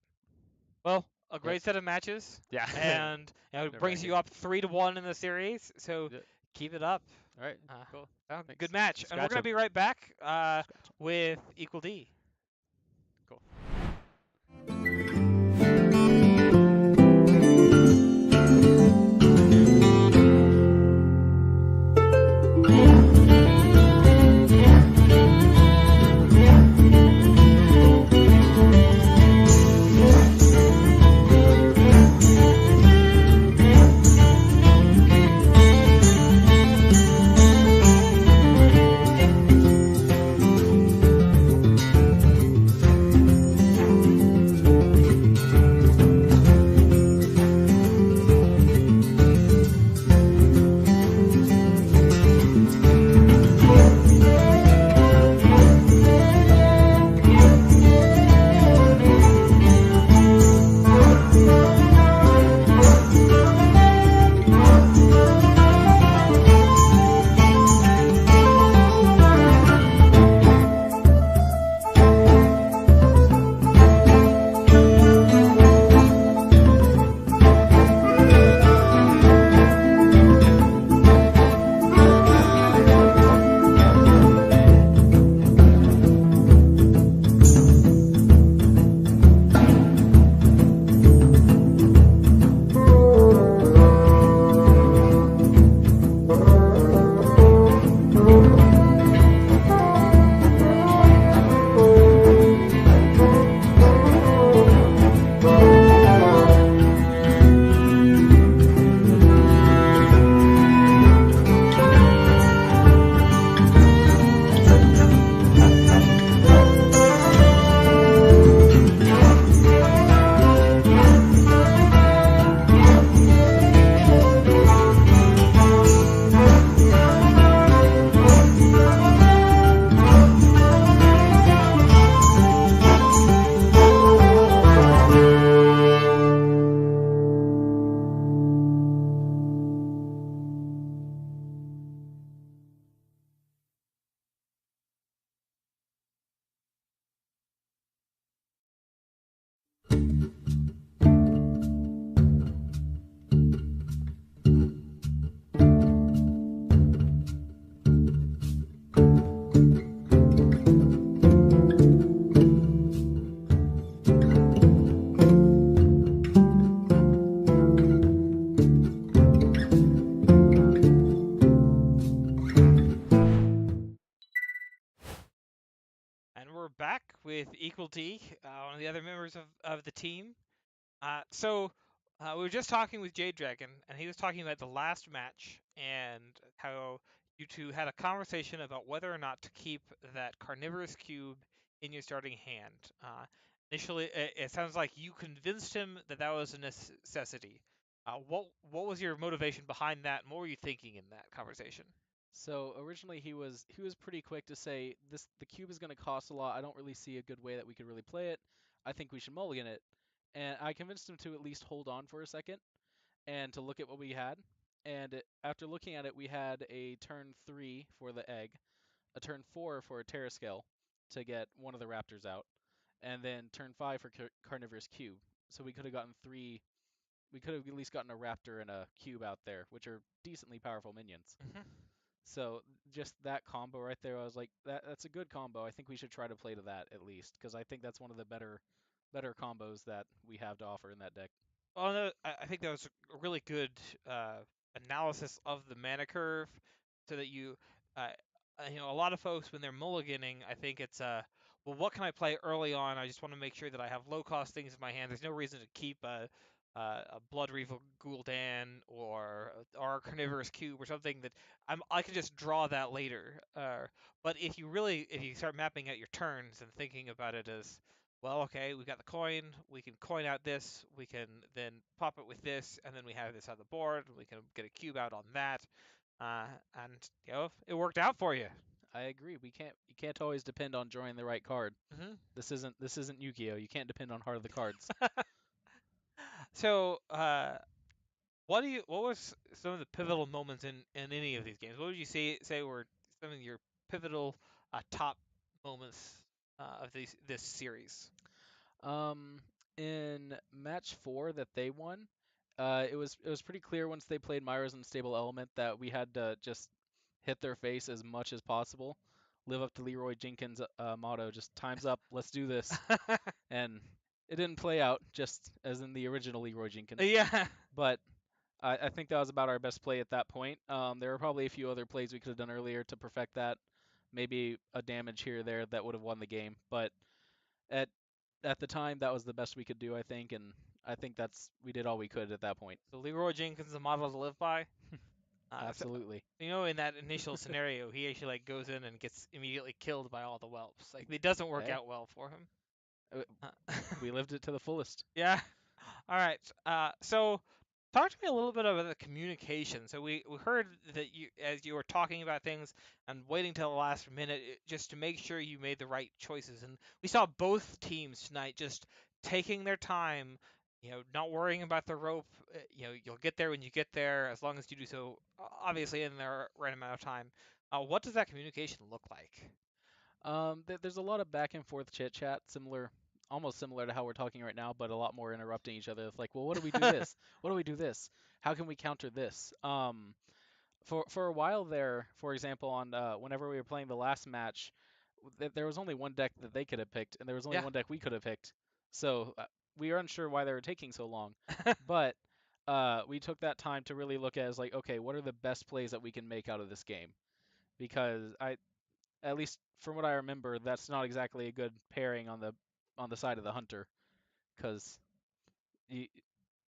Well, a great set of matches. Yeah. And it brings you up 3-1 in the series. So Yep. keep it up. All right. Cool. Well, Thanks. good match. And we're Scratch gonna 'em. be right back with Equal D. Cool. back with Equal D, one of the other members of the team. We were just talking with Jade Dragon, and he was talking about the last match and how you two had a conversation about whether or not to keep that carnivorous cube in your starting hand. Initially, it sounds like you convinced him that that was a necessity. What was your motivation behind that, and what were you thinking in that conversation? So originally he was pretty quick to say the cube is going to cost a lot. I don't really see a good way that we could really play it. I think we should mulligan it. And I convinced him to at least hold on for a second and to look at what we had. And after looking at it, we had a turn 3 for the egg, a turn 4 for a Terrascale to get one of the raptors out, and then turn 5 for Carnivorous Cube. So we could have gotten 3. We could have at least gotten a raptor and a cube out there, which are decently powerful minions. Hmm. So just that combo right there, I was like, that's a good combo. I think we should try to play to that at least, because I think that's one of the better combos that we have to offer in that deck. Well, no, I think that was a really good uh, analysis of the mana curve, so that uh, a lot of folks when they're mulliganing, I think it's well, what can I play early on? I just want to make sure that I have low cost things in my hand. There's no reason to keep a Blood Reaver Gul'dan or a Carnivorous Cube or something that I can just draw that later. But if you start mapping out your turns and thinking about it as well, okay, we've got the coin. We can coin out this. We can then pop it with this, and then we have this on the board. We can get a cube out on that, uh, and it worked out for you. I agree. You can't always depend on drawing the right card. Hmm. This isn't Yu-Gi-Oh. You can't depend on heart of the cards. So, what was some of the pivotal moments in any of these games? What would you say were some of your pivotal top moments of this series? Um, in match 4 that they won, it was pretty clear once they played Myra's Unstable Element that we had to just hit their face as much as possible, live up to Leroy Jenkins' motto, just time's up, let's do this. And it didn't play out just as in the original Leroy Jenkins, Yeah. but I think that was about our best play at that point. There were probably a few other plays we could have done earlier to perfect that, maybe a damage here or there that would have won the game, but at at the time that was the best we could do, I think, and I think we did all we could at that point. So Leroy Jenkins is a model to live by. So, Absolutely. in that initial scenario, he actually like goes in and gets immediately killed by all the whelps. Like it doesn't work Hey, out well for him. uh, Uh, we lived it to the fullest. yeah. All right. So talk to me a little bit about the communication. So we heard that as you were talking about things and waiting till the last minute just to make sure you made the right choices. And we saw both teams tonight just taking their time, not worrying about the rope. You'll get there when you get there, as long as you do so, obviously in the right amount of time. What does that communication look like? There's a lot of back and forth chit chat, almost similar to how we're talking right now, but a lot more interrupting each other. It's like, well, what do we do this? What do we do this? How can we counter this? For a while there, for example, on whenever we were playing the last match, there was only one deck that they could have picked, and there was only Yeah. one deck we could have picked. So we are unsure why they were taking so long, but we took that time to really look at as like, okay, what are the best plays that we can make out of this game? Because at least from what I remember, that's not exactly a good pairing on the side of the hunter, because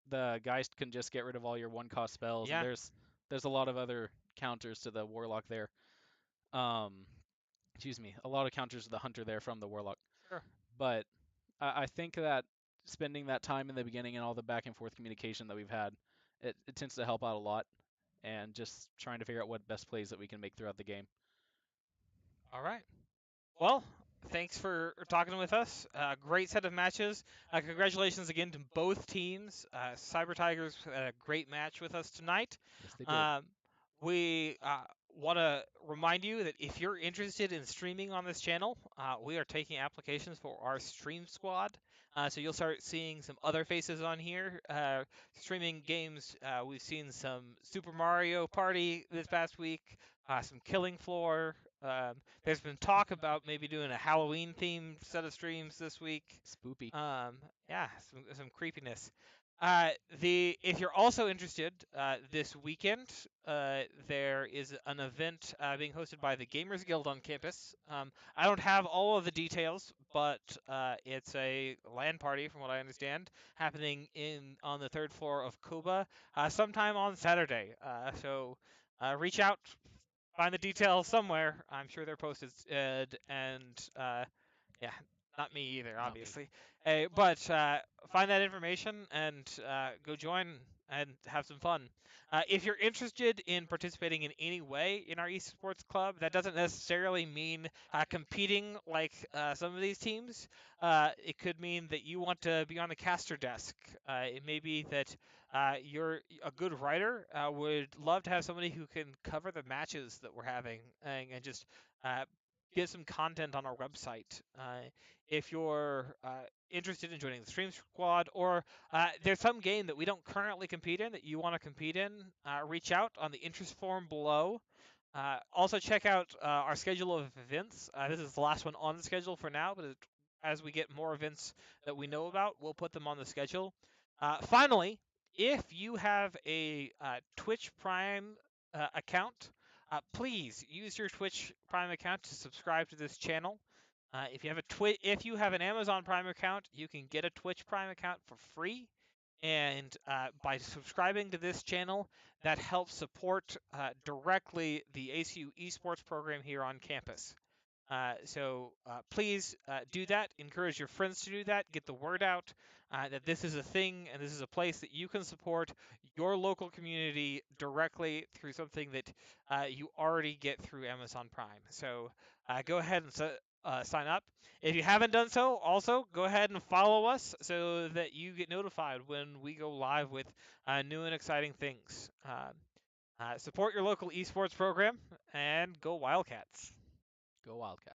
the Geist can just get rid of all your one cost spells, and Yeah. there's a lot of other counters to the Warlock there. Um, excuse me, a lot of counters to the hunter there from the Warlock. Sure. But I think that spending that time in the beginning and all the back and forth communication that we've had, it tends to help out a lot, and just trying to figure out what best plays that we can make throughout the game. All right. Well, thanks for talking with us. Great set of matches. Congratulations again to both teams. Cyber Tigers had a great match with us tonight. Yes, they did. Um, we want to remind you that if you're interested in streaming on this channel, we are taking applications for our stream squad. So you'll start seeing some other faces on here. Streaming games, we've seen some Super Mario Party this past week, some Killing Floor. There's been talk about maybe doing a Halloween themed set of streams this week. Spoopy. Yeah, some creepiness. If you're also interested, this weekend there is an event being hosted by the Gamers Guild on campus. I don't have all of the details, but it's a LAN party, from what I understand, happening in on the third floor of Koba sometime on Saturday. So reach out, find the details somewhere. I'm sure they're posted, and yeah, not me either, Not me. obviously. But find that information and go join and have some fun. If you're interested in participating in any way in our esports club, that doesn't necessarily mean competing like some of these teams. It could mean that you want to be on the caster desk. It may be that you're a good writer. Would love to have somebody who can cover the matches that we're having and just uh, get some content on our website. If you're interested in joining the Stream Squad, or there's some game that we don't currently compete in that you want to compete in, reach out on the interest form below. Also, check out our schedule of events. This is the last one on the schedule for now, but as we get more events that we know about, we'll put them on the schedule. Finally, if you have a Twitch Prime account, please use your Twitch Prime account to subscribe to this channel. If you have an Amazon Prime account, you can get a Twitch Prime account for free. And by subscribing to this channel, that helps support directly the ACU Esports program here on campus. So please do that. Encourage your friends to do that. Get the word out that this is a thing and this is a place that you can support your local community directly through something that you already get through Amazon Prime. So go ahead and sign up. If you haven't done so, also go ahead and follow us so that you get notified when we go live with new and exciting things. Support your local esports program and go Wildcats. Go Wildcats.